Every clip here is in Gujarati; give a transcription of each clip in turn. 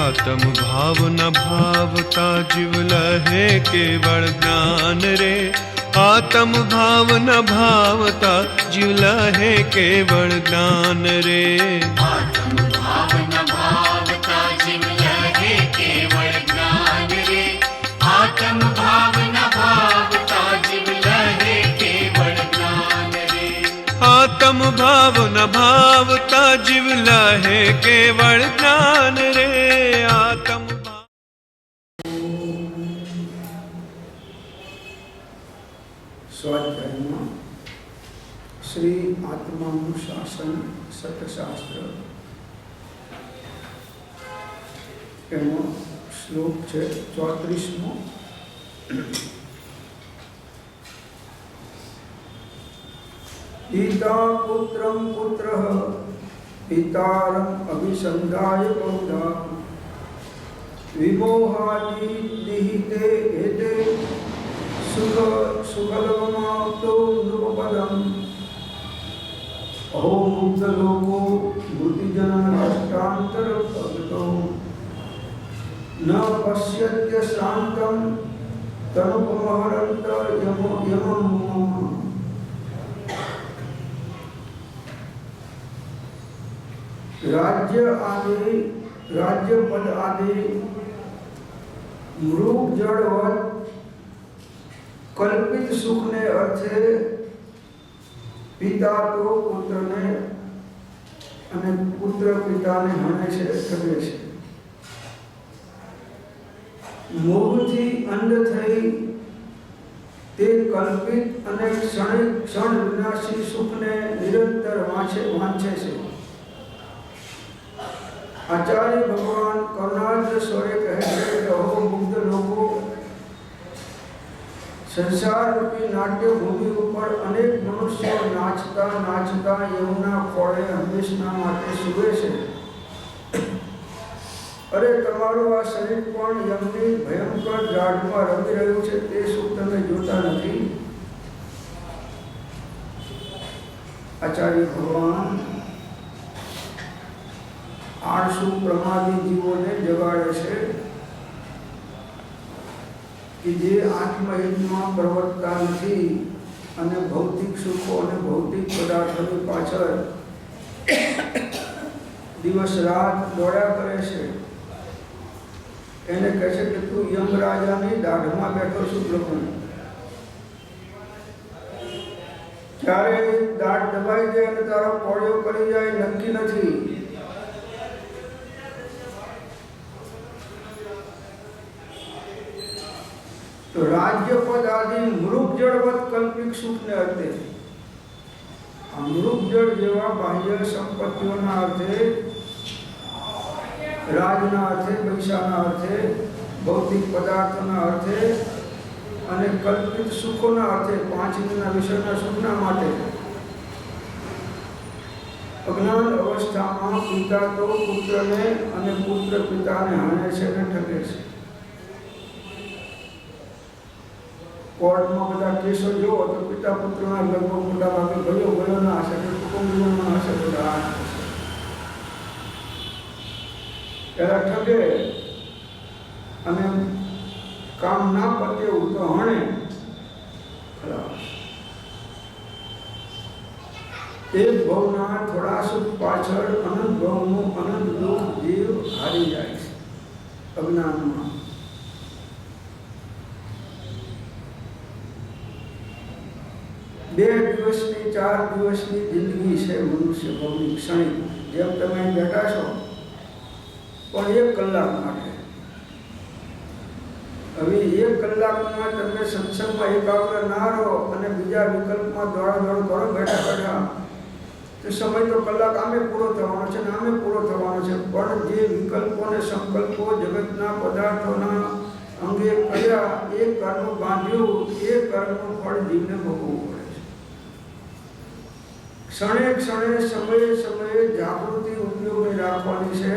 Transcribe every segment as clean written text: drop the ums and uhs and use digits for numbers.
आत्म भाव न भावता जीव लहे केवल ज्ञान रे। आत्म भाव न भावता जीव लहे केवल ज्ञान रे। आत्म भाव न भावता जीव लहे केवल ज्ञान रे। आत्म भाव न भावता जीव लहे केवल ज्ञान रे। आत्म भाव न भावता जीव लहे केवल ज्ञान रे। आत्म स्वाध्याय श्री आत्मानुशासन सतशास्त्र एनो श्लोक है 34मो। पिता पुत्रं पुत्रः पितारम् अभिसंधाय बहुधा विमोहादि निहिते एते सुखलवमाप्तो नृपपदम् अहो मुक्तलोको मृतिजननष्टान्तरपगतो न पश्यत्य शान्तं तनुपमहरन्त यमं मम। राज्य पद आदि मृग जड़वत कल्पित सुख ने अर्थे पिता तो पुत्र ने અને પુત્ર પિતાને હણે છે, ઠગે છે। મોહથી અંધ થઈ તે કલ્પિત અને ક્ષણ વિનાશી સુખને નિરંતર વાંચે છે। आचार्य भगवान करुणार्थ स्वरे कहे છે કે हो मुग्ध लोगो, संसार रूपी नाट्य भूमि पर अनेक मनुष्यों नाचता नाचता यमुना खोड़े हमेशा माटे सुवे छे। अरे तमारो आ शरीर पण यमनी भयंकर जाड़માં રમી રહ્યું છે, તે સુખ તમે જોતા નથી। आचार्य भगवान आळसु प्रमादी जीवोने जगाड़े छे कि जे आत्महितમાં પ્રવર્તતા નથી અને ભૌતિક સુખો અને ભૌતિક પદાર્થોની પાછળ દિવસ રાત દોડ્યા કરે છે। એને કહે છે કે તું યમરાજાની દાઢમાં બેઠો શુક્લપણ, ક્યારે દાઢ દબાઈ જાય અને તારો કોળિયો કરી જાય નક્કી નથી। तो राज्य पद आदि मृग जड़वत कल्पित सुख ने अर्थे आ मृग जड़ जेवा बाह्य संपत्तिओना अर्थे, राजना अर्थे, पैसाना अर्थे, भौतिक पदार्थोना अर्थे અને કલ્પિત સુખોના અર્થે પાંચ ઇન્દ્રિયના વિષયના સુખના માટે અજ્ઞાન અવસ્થામાં પિતા તો પુત્રને અને પુત્ર પિતાને હણે છે અને ઠગે છે। कोर्टમાં બધા કેસો જોવો તો પિતા પુત્રના લગભગ મોટા ભાગે ગયો ના હશે, કુટુંબીઓના હશે, બધા ત્યારે ઠગે અને કામ ના પતે તો હણે ખલાસ। એક ભવના થોડા સુખ પાછળ અનંત ભવનું અનંત દુઃખ જીવ હારી જાય છે અજ્ઞાનમાં। બે દિવસની 4 દિવસની જિંદગી છે મનુષ્ય ભવની ક્ષણિક, જેમ તમે બેઠા છો પણ 1 કલાક માટે। હવે 1 કલાકમાં તમે સત્સંગમાં એકાગ્ર ના રહો અને બીજા વિકલ્પમાં દોડાદોડ કરો બેઠા બેઠા, તો સમય તો કલાક આમે પૂરો થવાનો છે ને આમે પૂરો થવાનો છે, પણ જે વિકલ્પો ને સંકલ્પો જગતના પદાર્થોના અંગે કર્યા એ કર્મ બાંધ્યું, એ કર્મનું ફળ જીવને ભોગવવું પડે। क्षणे क्षणे समय समय जागृति उपयोग में राखवानी छे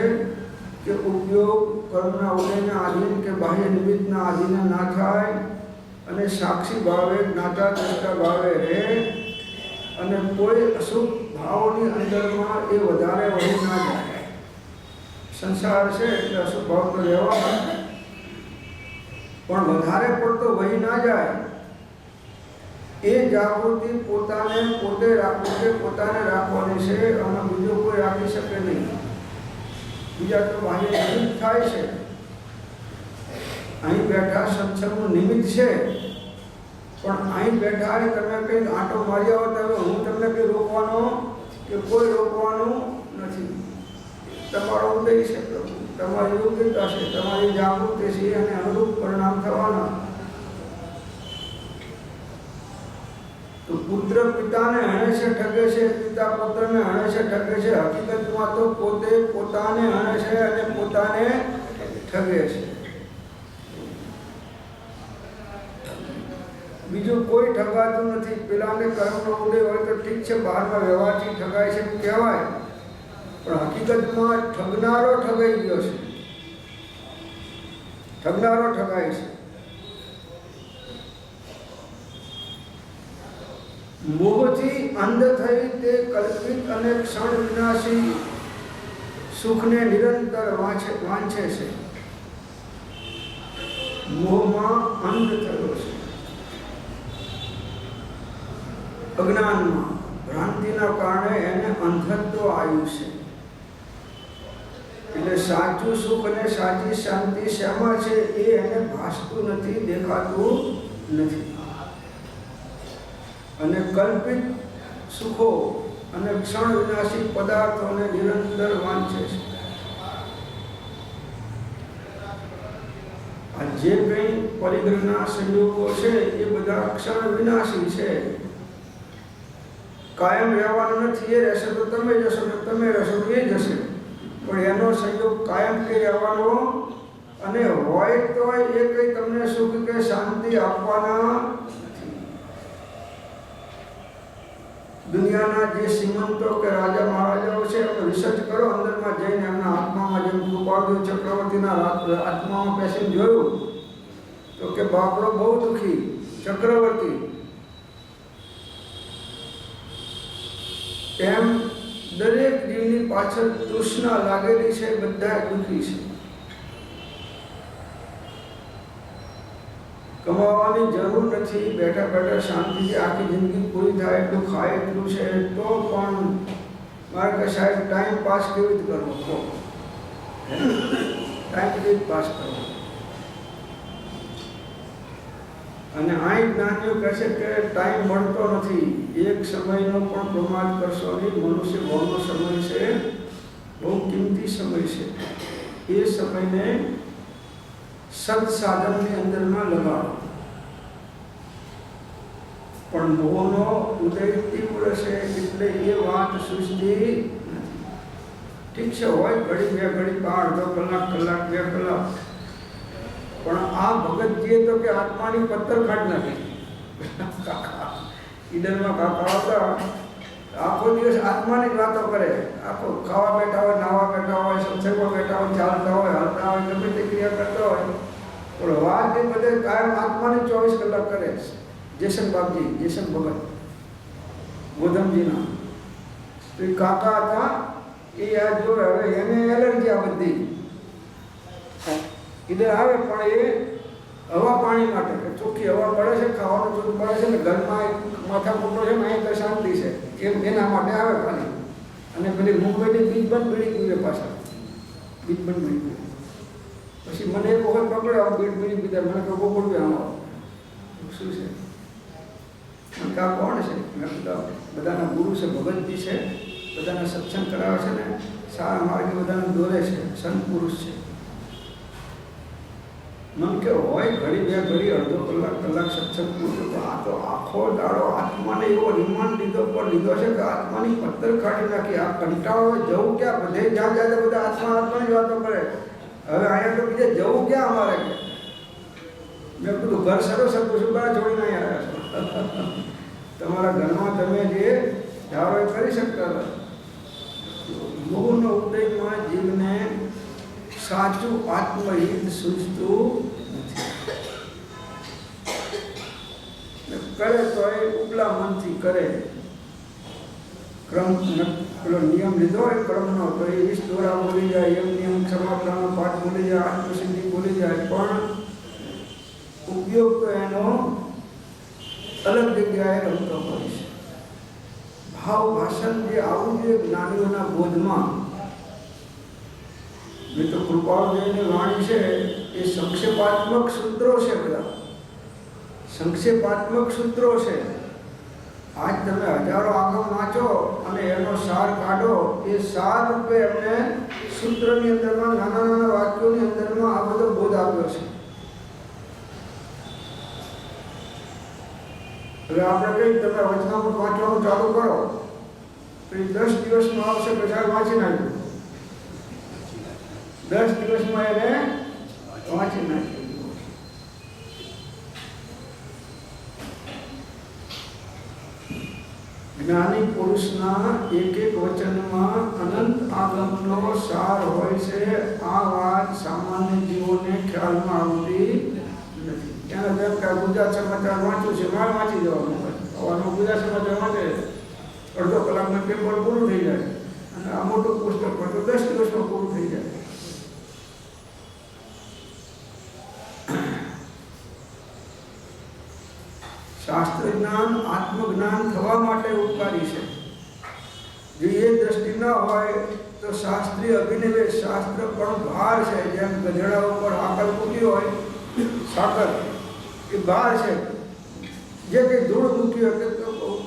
कि उपयोग कर्मना उदयना अधीन के बाह्य निमित्तना अधीन ना थाय અને સાક્ષી ભાવે જ્ઞાતા દ્રષ્ટા ભાવે રહે અને કોઈ અશુભ ભાવની અંદરમાં એ વધારે વહી ના જાય। સંસાર છે એટલે અશુભ ભાવ તો રહેવાનો, પણ વધારે પડતો વહી ના જાય એ જાગૃતિ પોતાને પોતે રાખવાની છે અને બીજો કોઈ રાખી શકે નહીં. બીજા તો બાહ્ય નિમિત્ત થાય છે. અહીં બેઠા સત્સંગનું નિમિત્ત છે, પણ અહીં બેઠા તમે કંઈક આંટો મારી આવો તો હું તમને કંઈ રોકવાનો કે કોઈ રોકવાનું નથી. તમારો ઉદય છે પ્રભુ, તમારી યોગ્યતા છે, તમારી જાગૃતિ છે અને અનુરૂપ પરિણામ થવાના. તો પુત્ર પિતાને હણે છે ઠગે છે, પિતા પુત્રને હણે છે ઠગે છે. હકીકતમાં તો પોતે પોતાને હણે છે અને પોતાને ઠગે છે. બીજું કોઈ ઠગાતું નથી. પેલાને કર્મનો ઉદય હોય તો ઠીક છે, બહારના વ્યવહારથી ઠગાય છે એમ કહેવાય, પણ હકીકતમાં ઠગનારો ઠગાઈ ગયો છે. ઠગનારો ઠગાય છે. મોહથી અંધ થઈ તે કલ્પિત અને ક્ષણ વિનાશી સુખને નિરંતર વાંચે છે. મોહમાં અંધ થયો છે, અજ્ઞાનમાં ભ્રાંતિના કારણે એને અંધત્વ આવ્યું છે. એટલે સાચું સુખ અને સાચી શાંતિ શેમાં છે એ એને ભાસતું નથી, દેખાતું નથી. અને કલ્પિત સુખો અને ક્ષણ વિનાશી પદાર્થોને નિરંતર વાંચે છે. આ જે કંઈ પરિગ્રહના સંયોગો છે એ બધા ક્ષણ વિનાશી છે, કાયમ રહેવાનું નથી. એ રહેશે તો તમે જશો, ને તમે રહેશો તો એ જશે, પણ એનો સંયોગ કાયમ કે રહેવાનો, અને હોય તો એ કંઈ તમને સુખ કે શાંતિ આપવાના. દુનિયાના જે શ્રીમંતો કે રાજા મહારાજાઓ છે એમને રિસર્ચ કરો, અંદરમાં જઈને એમના આત્મામાં, જેમ કૃપાળુ ચક્રવર્તીના આત્મામાં બેસીને જોયું તો કે બાપડો બહુ દુઃખી ચક્રવર્તી. એમ દરેક જીવની પાછળ તૃષ્ણા લાગેલી છે, બધા દુઃખી છે. કમાવાની જરૂર નથી, બેઠા બેઠા શાંતિથી આખી જિંદગી પૂરી થાય એટલું ખાય એટલું છે, તો પણ મારે કે સાહેબ ટાઈમ પાસ કેવી રીતે કરવો, કહો ટાઈમ કેવી રીતે પાસ કરવો. અને આ જ્ઞાનીઓ કહે છે કે ટાઈમ મળતો નથી, એક સમયનો પણ પ્રમાદ કરશો નહીં. મનુષ્ય બહુનો સમય છે, બહુ કિંમતી સમય છે. એ સમયને સત્સાધનની અંદરમાં લગાડો. પણ મોહનો ઉદય તીવ્ર છે એટલે એ વાત સૃષ્ટિ નથી. ઠીક છે, હોય ઘડી બે ઘડી, અડધો કલાક, કલાક, 2 કલાક, પણ આ ભગતજીએ તો કે આત્માની પત્તર કાઢ નાખી. ઈડરમાં કાકા હતા, આખો દિવસ આત્માની જ વાતો કરે. આખો ખાવા બેઠા હોય, નાવા બેઠા હોય, સત્સંગમાં બેઠા હોય, ચાલતા હોય, હાલતા હોય, ગમે તે ક્રિયા કરતા હોય, પણ વાત એ બધે કાયમ આત્માની 24 કલાક કરે. જેસન બાપજી, જેસન ભગત ગોધમજીના તો એ કાકા હતા. એ આ જો હવે એને એલર્જી આ બધી ઈડર આવે, પણ એ હવા પાણી માટે, ચોખ્ખી હવા પડે છે, ખાવાનું ચોખ્ખું પડે છે, ને ઘરમાં માથા મોટો છે ને અહીં તો શાંતિ છે, એમ એના માટે આવે ખાલી. અને પેલી મુંબઈની બીજ બંધ બીડી પીવે, પાછા બીજ બંધ બીડી પીવે. પછી મને એક વખત પકડ્યો બીજ બીડી પીધા. મને કહો પડ્યું આમાં શું છે, મને કા કોણ છે? મેં બધાના ગુરુ છે, ભગતજી છે, બધાને સત્સંગ કરાવે છે ને સારા માર્ગે બધાને દોરે છે, સંત પુરુષ છે. મન કે હોય ઘડી બે ઘડી, અડધો કલાક, કલાક સત્સંગ પૂરતો, પણ આ તો આખો દાડો આત્માને એવો રિમાન્ડ લીધો છે કે આત્માની પત્તર કાઢી નાખી. આ કંટાળો જવું ક્યાં? બધે જ્યાં જાય બધા આત્માની વાતો કરે. હવે અહીંયા તો બીજે જવું ક્યાં અમારે? મેં કીધું ઘર સરસ હતું, શું બહાર છોડીને અહીંયા આવ્યા છો? તમારા ઘરમાં તમે જે ધારો એ કરી શકતા હતા. મોહનો ઉદયમાં જીવને સાચું આત્મહિત સૂચતું નથી. કરે તો એ ઉપલા મનથી કરે. ક્રમ પેલો નિયમ લીધો હોય ક્રમનો, તો એ 20 દોરા બોલી જાય, એમ નિયમ ક્રિયાએ રમતો હોય છે. ભાવ ભાષણ જે આવું જોઈએ જ્ઞાનીઓના બોધમાં. જે તો કૃપાળુદેવની વાણી છે એ સંક્ષેપાત્મક સૂત્રો છે, બધા સંક્ષેપાત્મક સૂત્રો છે. આજ તમે હજારો આગમ વાંચો અને એનો સાર કાઢો, એ સાર રૂપે એમને સૂત્રની અંદરમાં નાના નાના વાક્યોની અંદરમાં આ બધો બોધ આપ્યો છે. હવે આપણે કઈ તમે વચનામૃત વાંચવાનું ચાલુ કરો તો એ 10 દિવસમાં આવશે, પછી વાંચી નાખ્યું. 10 દિવસમાં એને વાંચી નાખ્યું. જ્ઞાની પુરુષના એક એક વચનમાં અનંત આગમનો સાર હોય છે. આ વાત સામાન્ય જીવોને ખ્યાલમાં આવતી નથી. એના જેમ કે ગુજરાત સમાચાર વાંચ્યું છે, મારે વાંચી જવાનું હોય. સવારમાં ગુજરાત સમાચાર વાંચે, અડધો કલાકમાં પેપર પૂરું થઈ જાય, અને આ મોટું પુસ્તક પર તો 10 દિવસમાં પૂરું થઈ જાય. શાસ્ત્ર જ્ઞાન આત્મજ્ઞાન થવા માટે ઉપકારી છે. જો એ દ્રષ્ટિ ન હોય તો શાસ્ત્રીય અભિનિવેશ, શાસ્ત્ર પણ ભાર છે. જેમ ગધેડા ઉપર આકર મૂકી હોય, સાકર એ ભાર છે. જે કંઈ ધૂળ મૂકી હોય,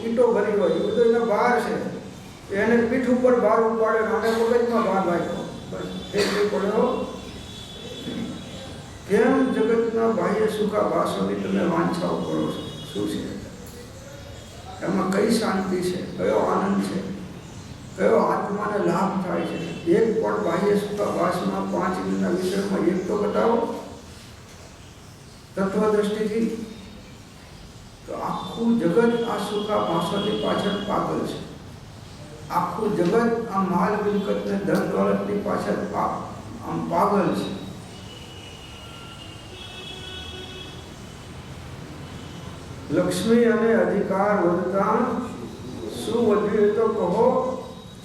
ઈંટો ભરી હોય, એ બધું એના ભાર છે. એને પીઠ ઉપર ભાર ઉપાડે, અને મગજમાં ભાર વાગ્યો, બસ એ પડ્યો. કેમ જગતના બાહ્ય સુખાભાસોની તમે વાંછાઓ કરો છો? શું છે એમાં? કઈ શાંતિ છે? કયો આનંદ છે? કયો આત્માને લાભ થાય છે? એક પણ બાહ્ય સુખાભાસમાં 5 મિનિટના વિષયમાં એક તો બતાવો તત્વદ્રષ્ટિથી. તો આખું જગત આ સુખાભાસોની પાછળ પાગલ છે. આખું જગત આ માલ મિલકતને ધન દોલતની પાછળ આમ પાગલ છે. લક્ષ્મી અને અધિકાર વધતા શું વધ્યું? એ તો કહો,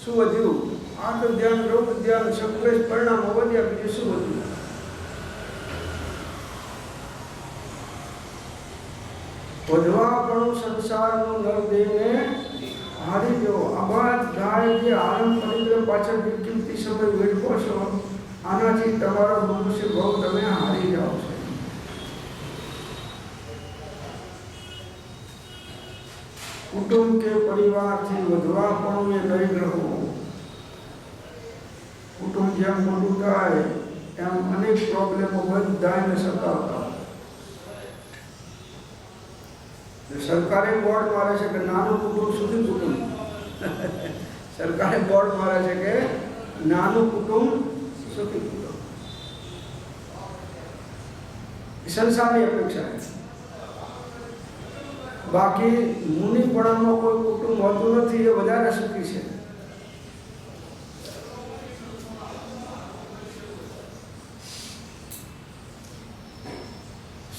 શું વધ્યું? આ તો ધ્યાન, રૂપ ધ્યાન, સંકલેશ પરિણામ વધ્યા, બીજું શું વધ્યું? વધવાપણું સંસારનું નરદેહને હારી જવો. આબાદ ગાય જે આનંદ પરિગ્રહ પાછળ કિંમતી સમય વેઠવો છો, આનાથી તમારો મનુષ્ય ભાવ તમે હારી જાઓ છો. કુટુંબ કે પરિવારથી વધવાપણું એ નહીં રહેવું. કુટુંબ જેમ મોટું થાય એમ અનેક પ્રોબ્લેમો બધાને સતાવતા. સરકારે બોર્ડ મારે છે કે નાનું કુટુંબ સુધી કુટુંબ. સરકારે બોર્ડ મારે છે કે નાનું કુટુંબ સુધી કુટુંબ. સંસારની અપેક્ષા છે. બાકી મુનિપણામાં કોઈ કુટુંબ હોતું નથી, એ વધારે સુખી છે.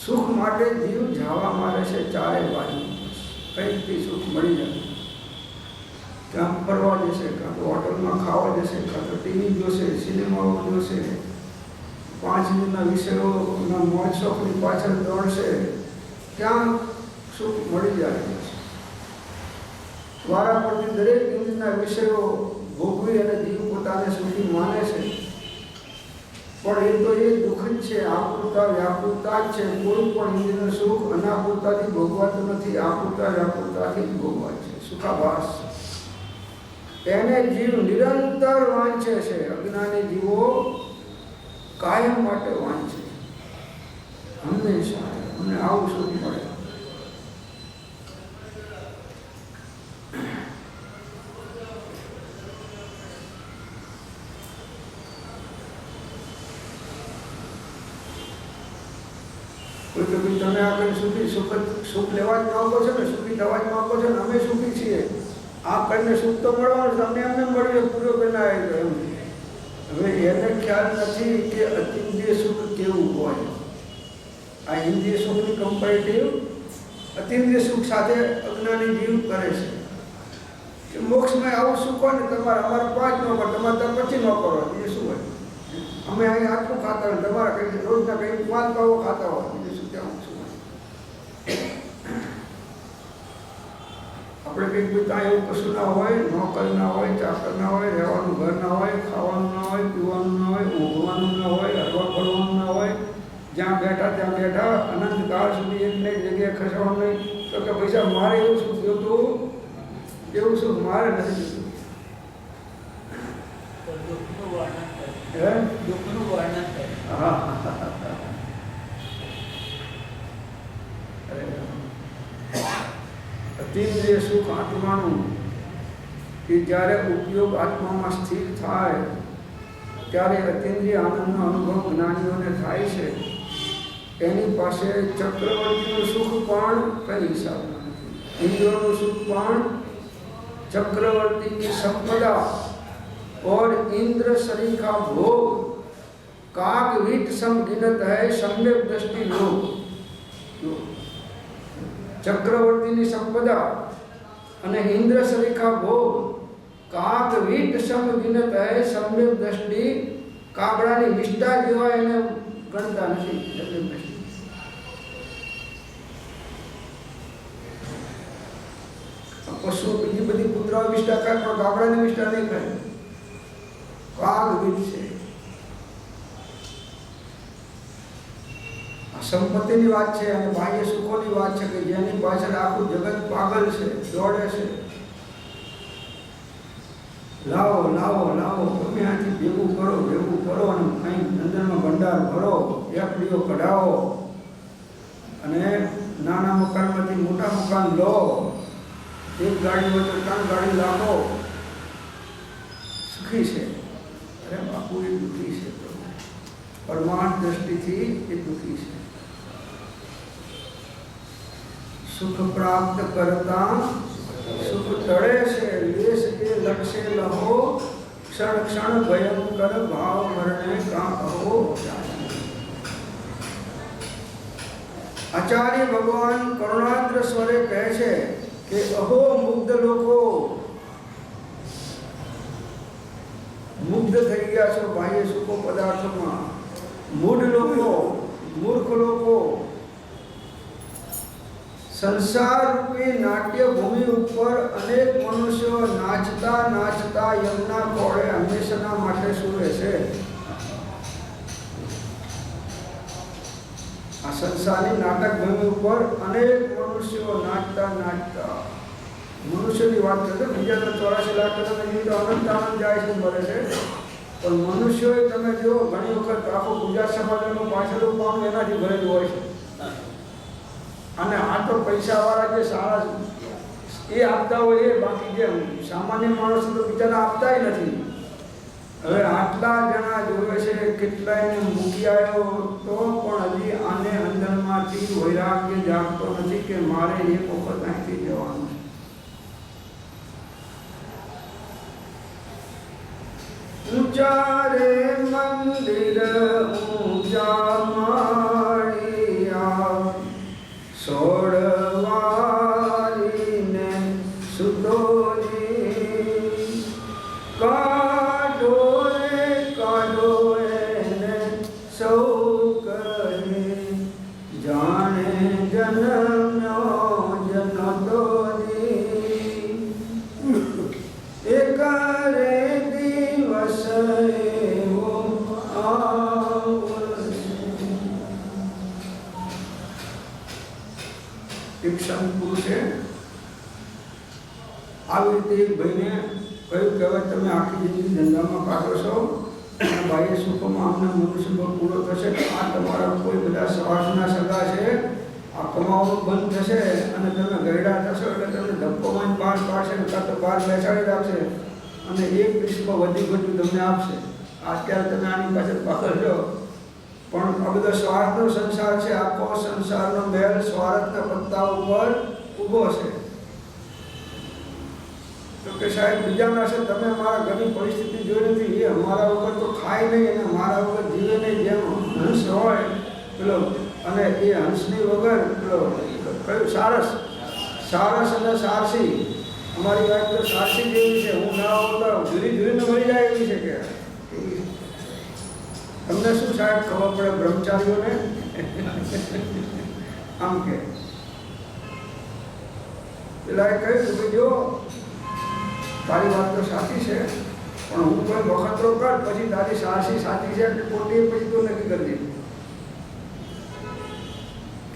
સુખ માટે જીવ જાવા મારે છે ચારે બાજુ. કંઈકથી સુખ મળી જાય. ક્યાંક ફરવા જશે, કાં તો હોટલમાં ખાવા જશે, કાં તો ટીવી જોશે, સિનેમાઓ જોશે, 5 મિનિટના વિષયોના મોજ શોખની પાછળ દોડશે. ક્યાં સુખ મળી જાય. વારા પરથી દરેક ઇન્દ્રિયના વિષયો ભોગવી અને જીવ પોતાને સુખી માને છે. પણ એ તો એ દુઃખ જ છે. આકૃતા વ્યાકૃતા જ છે. કોઈ પણ ઇન્દ્રિયનું સુખ અનાકૃતાથી ભોગવાતું નથી, આકૃતા વ્યાકૃતાથી જ ભોગવાય છે. સુખાભાસ એને જીવ નિરંતર વાંચે છે. અજ્ઞાની જીવો કાયમ માટે વાંચે. હંમેશા અમને આવું સુખ મળે. તમે આપણે સુખ લેવા જ માંગો છો ને, સુખી થવા જ માંગો છો ને, અમે સુખી છીએ. આ કરીને સુખ તો મળવાનું, તમને અમને મળીએ પૂરો બનાવે. એમ હવે એને ખ્યાલ નથી કે અતિન્દ્રિય સુખ કેવું હોય. આ ઇન્દ્રિય સુખની કમ્પેરેટિવ અતિન્દ્રિય સુખ સાથે અજ્ઞાની જીવ કરે છે કે મોક્ષમાં આવું સુખ હોય ને તમારે અમારે 5 ન કરો, તમારે ત્યાં પછી ન કરો. એ શું હોય? અમે અહીં આટલું ખાતા હોય, તમારા કંઈ રોજના કંઈ 5 પાવો ખાતા હોય, બીજું શું ત્યાં શું હોય? આપણે કંઈક બી ત્યાં એવું કશું ના હોય, નોકર ના હોય, ચાકર ના હોય, રહેવાનું ઘર ના હોય, ખાવાનું ના હોય, પીવાનું ના હોય, ઊંઘવાનું ના હોય, હરવા ફરવાનું ના હોય, જ્યાં બેઠા અનંત કાળ સુધી એક ને એક જગ્યાએ ખસવાનું નહીં. તો કે પૈસા મારે એવું સુખ જોતું, એવું સુખ મારે નથી જોતું. હા, અતિન્દ્રિય સુખ આત્માનું કે જ્યારે ઉપયોગ આત્મામાં સ્થિર થાય ત્યારે અતિન્દ્રિય આનંદનો અનુભવ જ્ઞાનીઓને થાય છે. એની પાસે ચક્રવર્તીનું સુખ પણ કઈ હિસાબમાં નથી. ઇન્દ્રનું સુખ પણ चक्रवर्ती की संपदा और इंद्र सरीखा भोग कागवीट सम गिनत है सम्यक दृष्टि लोग. चक्रवर्ती की संपदा અને इंद्र सरीखा भोग कागवीट सम गिनत है सम्यक दृष्टि. કાગડાની વિષ્ટા જેવા એને ગણતા નથી. પશુ બીજી બધી કૂતરા વિષ્ટા ખાય પણ કાગડાની વિષ્ટા નહીં ખાય. કાગવીટ છે. આ સંપત્તિની વાત છે અને બાહ્ય સુખોની વાત છે કે જેની પાછળ આખું જગત પાગલ છે, દોડે છે. લાવો લાવો લાવો, ગમે ત્યાંથી ભેગું કરો અને કંઈ અંદરમાં ભંડાર ભરો, એકડીઓ કઢાવો અને નાના મકાનમાંથી મોટા મકાન લો. એક ગાડી હોય તો 3 ગાડી લાવો. સુખી છે. અરે બાપુ એ દુઃખી છે. પરમાર્થ દ્રષ્ટિથી એ દુઃખી છે. સુખ પ્રાપ્ત કરતા સુખ તળે છે. લેશ કે લક્ષે લહો ક્ષણ ક્ષણ ભયંકર ભાવ મરણે કા અહો. આચાર્ય ભગવાન કરુણાદ્ર સ્વરે કહે છે કે અહો મુગ્ધ લોકો, મુગ્ધ થઈ ગયા છો બાહ્ય સુખો પદાર્થોમાં. મૂઢ લોકો, મૂર્ખ લોકો સંસાર રૂપી નાટ્ય ભૂમિ ઉપર અનેક મનુષ્યો નાચતા નાચતા યમના કોળે હંમેશા માટે સૂવે છે. આ સંસારની નાટક ભૂમિ ઉપર અનેક મનુષ્યો નાચતા નાચતા, મનુષ્યની વાત કરતો બીજા તો 84 લાખ કરતા તો અનંત આનંદ જાય છે, મળે છે. પણ મનુષ્યોએ તમે જો ઘણી વખત આખો ગુજરાત સમાજનું પાછળનું પાનું એનાથી ભરેલું હોય છે. અને આ તો પૈસાવાળા જે સારા એ આપતા હોય એ, બાકી જે સામાન્ય માણસ તો બિચારા આપતા નથી. હવે આટલા જણા જોવે છે, કેટલાયને મૂકી આવ્યો તો પણ હજી આને અંદરમાંથી વૈરાગ્ય જાગતો નથી કે મારે એક વખત અહીંથી જવાનું છે. ઊંચા રે મંદિર ઊંચા માળિયા સોડવારીને સુતોજી કાઢો એને સૌ કહે જાણે જન્મ્યો જનતોજી એક રે દિવસ એવો આવશે. એક સંત પુરુષે આવી રીતે એક ભાઈને કહ્યું કે હવે તમે આખી જિંદગી ધંધામાં કાઢો છો અને બાહ્ય સુખોમાં અમને મનુષ્ય પર પૂરો થશે. આ તમારા કોઈ બધા સ્વાર્થના સગા છે, આ કમાવાનું બંધ થશે અને તમે ગયડા થશો એટલે તમને ધક્કોમાં બહાર પાડશે, કાં તો બહાર બેસાડી રાખશે અને એક વિશ્વ વધી ઘટું તમને આપશે. અત્યારે તમે આની પાછળ પાછળ છો, પણ આ બધો સ્વાર્થનો સંસાર છે. આખો સંસારનો મેલ સ્વાર્થના પત્તા ઉપર ઊભો છે. તો કે સાહેબ બીજાના છે, તમે મારા ઘરની પરિસ્થિતિ જોઈ નથી. એ અમારા વગર તો ખાય નહીં અને મારા વગર જીવે નહીં. જેમ હંસ હોય પેલો, અને એ હંસની વગર પેલો કયું સારસ, સારસ અને સારસી. અમારી વાત તો સારસી જેવી છે. હું ના હોઉં તો ધીરે ધીરે મળી જાય એવી છે. કે તમને શું સાહેબ ખબર પડે પેલા એ કહ્યું કે ભાઈ જો તારી વાત તો સાચી છે, પણ હું કોઈ વખતરો કર પછી તારી સાચી સાચી છે કે ખોટી પછી તું નક્કી કરજે.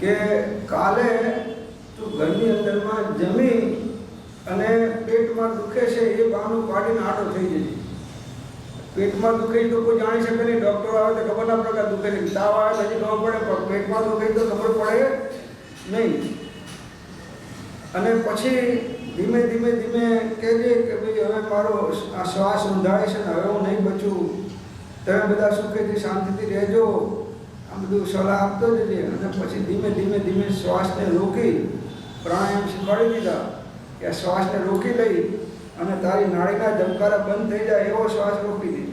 કે કાલે તું ઘરની અંદરમાં જમી અને પેટમાં દુખે છે એ બહાનું કાઢીને આડો થઈ જજે. પેટમાં દુખે તો કોઈ જાણી શકે નહીં, ડૉક્ટર આવે તો ખબર ના પડે દુખે નહીં, તાવ આવે પછી ખબર પડે, પણ પેટમાં દુખે તો ખબર પડે નહીં. અને પછી ધીમે ધીમે ધીમે કહેજે કે ભાઈ હવે મારો આ શ્વાસ રૂંધાય છે ને હવે હું નહીં બચું, તમે બધા સુખેથી શાંતિથી રહેજો, આ બધું સલાહ આપતો જજે. અને પછી ધીમે ધીમે ધીમે શ્વાસને રોકી પ્રાણાયામ શીખવાડી દીધા કે આ શ્વાસને રોકી લઈ અને તારી નાડીના ધબકારા બંધ થઈ જાય એવો શ્વાસ રોકી દે.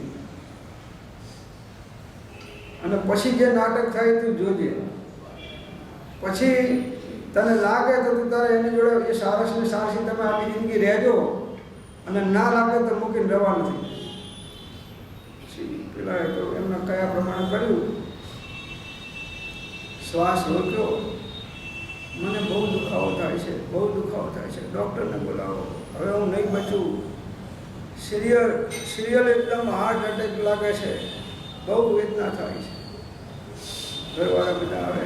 અને પછી જે નાટક થાય તું જોજે. પછી તને લાગે તો તું તારે એની જોડે એ સારસને સારસી તમે આખી જિંદગી રહેજો, અને ના લાગે તો મૂકીને રહેવા નથી. પેલા તો એમના કયા પ્રમાણે કર્યું, શ્વાસ રોક્યો. મને બહુ દુખાવો થાય છે, બહુ દુખાવો થાય છે, ડૉક્ટરને બોલાવો, હવે હું નહીં બચું, સિરિયલ એકદમ હાર્ટ એટેક લાગે છે, બહુ વેદના થાય છે. ઘરવાળા બધા આવે,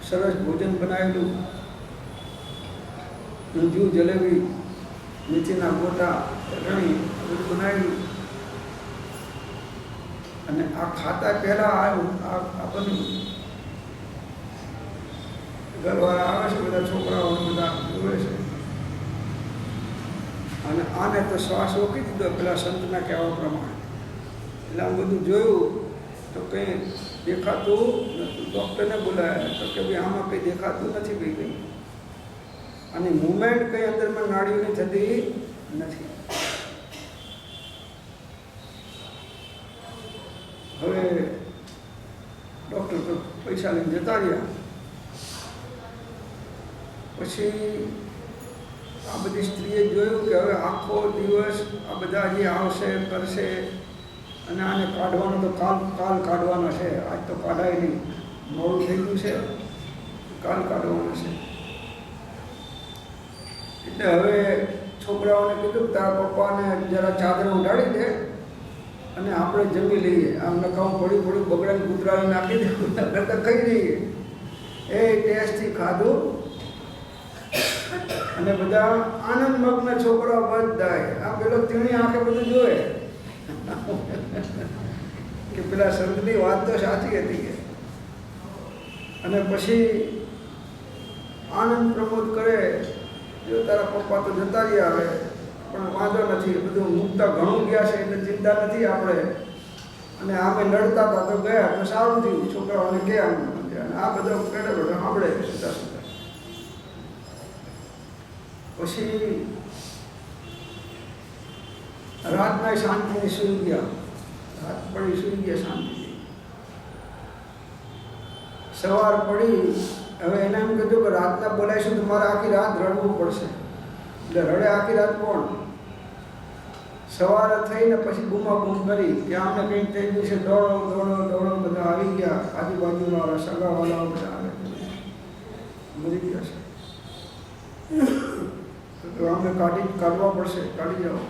સરસ ભોજન બનાવેલું, ઊંધિયું, જલેબી, મેથીના ગોટા, ચટણી બધું બનાવેલું. અને આ ખાતા પહેલાં આપણને ઘરવાળા આવે છે, બધા છોકરાઓ બધા જોવે છે. અને આને તો શ્વાસ રોકી દીધો પેલા સંતના કહેવા પ્રમાણે. એટલે આમ બધું જોયું તો કંઈ દેખાતું નહોતું. ડૉક્ટરને બોલાયા તો કે ભાઈ આમાં કંઈ દેખાતું નથી ભાઈ કંઈ, અને મુવમેન્ટ કંઈ અંદરમાં નાડીઓની થતી નથી. હવે ડૉક્ટર તો પૈસા લઈને જતા રહ્યા. પછી આ બધી સ્ત્રીએ જોયું કે હવે આખો દિવસ આ બધા જે આવશે કરશે, અને આને કાઢવાનો તો કાલ કાઢવાનો છે, આજ તો કાઢાય નહીં, મોડું થઈ ગયું છે, કાલ કાઢવાનો છે. એટલે હવે છોકરાઓને કીધું તારા પપ્પાને જરા ચાદર ઉડાડી દે અને આપણે જમી લઈએ. આમ નખાવું પડ્યું બગડાને કૂતરાને નાખી દેવું તો ખાઈ લઈએ. એ ટેસ્ટથી ખાધું અને બધા આનંદ મગ્ન છોકરાઓ બધાય. આ પેલો તીણી આંખે બધું જોવે કે પેલા સંતની વાત તો સાચી હતી કે. અને પછી આનંદ પ્રમોદ કરે, જો તારા પપ્પા તો જતા રહ્યા આવે પણ વાંધો નથી, બધું મુકતા ઘણું ગયા છે એટલે ચિંતા નથી આપણે. અને આમે લડતા હતા તો ગયા તો સારું થયું, છોકરાઓને કે આમ. આ બધો બેઠો સાંભળે સુતા સુતા. પછી રાતના શાંતિથી સૂઈ ગયા, રાત પડી સૂઈ ગયા શાંતિથી. સવાર પડી, હવે એને એમ કીધું કે રાતના બોલાવીશું તો મારે આખી રાત રડવું પડશે. એટલે રડે આખી રાત કોણ? સવારે થઈને પછી બૂમાબૂમ કરી કે આમને કંઈક થઈ ગયું છે, દોડો બધા આવી ગયા, આજુબાજુવાળા સગાવાળાઓ બધા આવે, મરી ગયા છે. તો આમને કાઢવા પડશે, કાઢી જાઓ.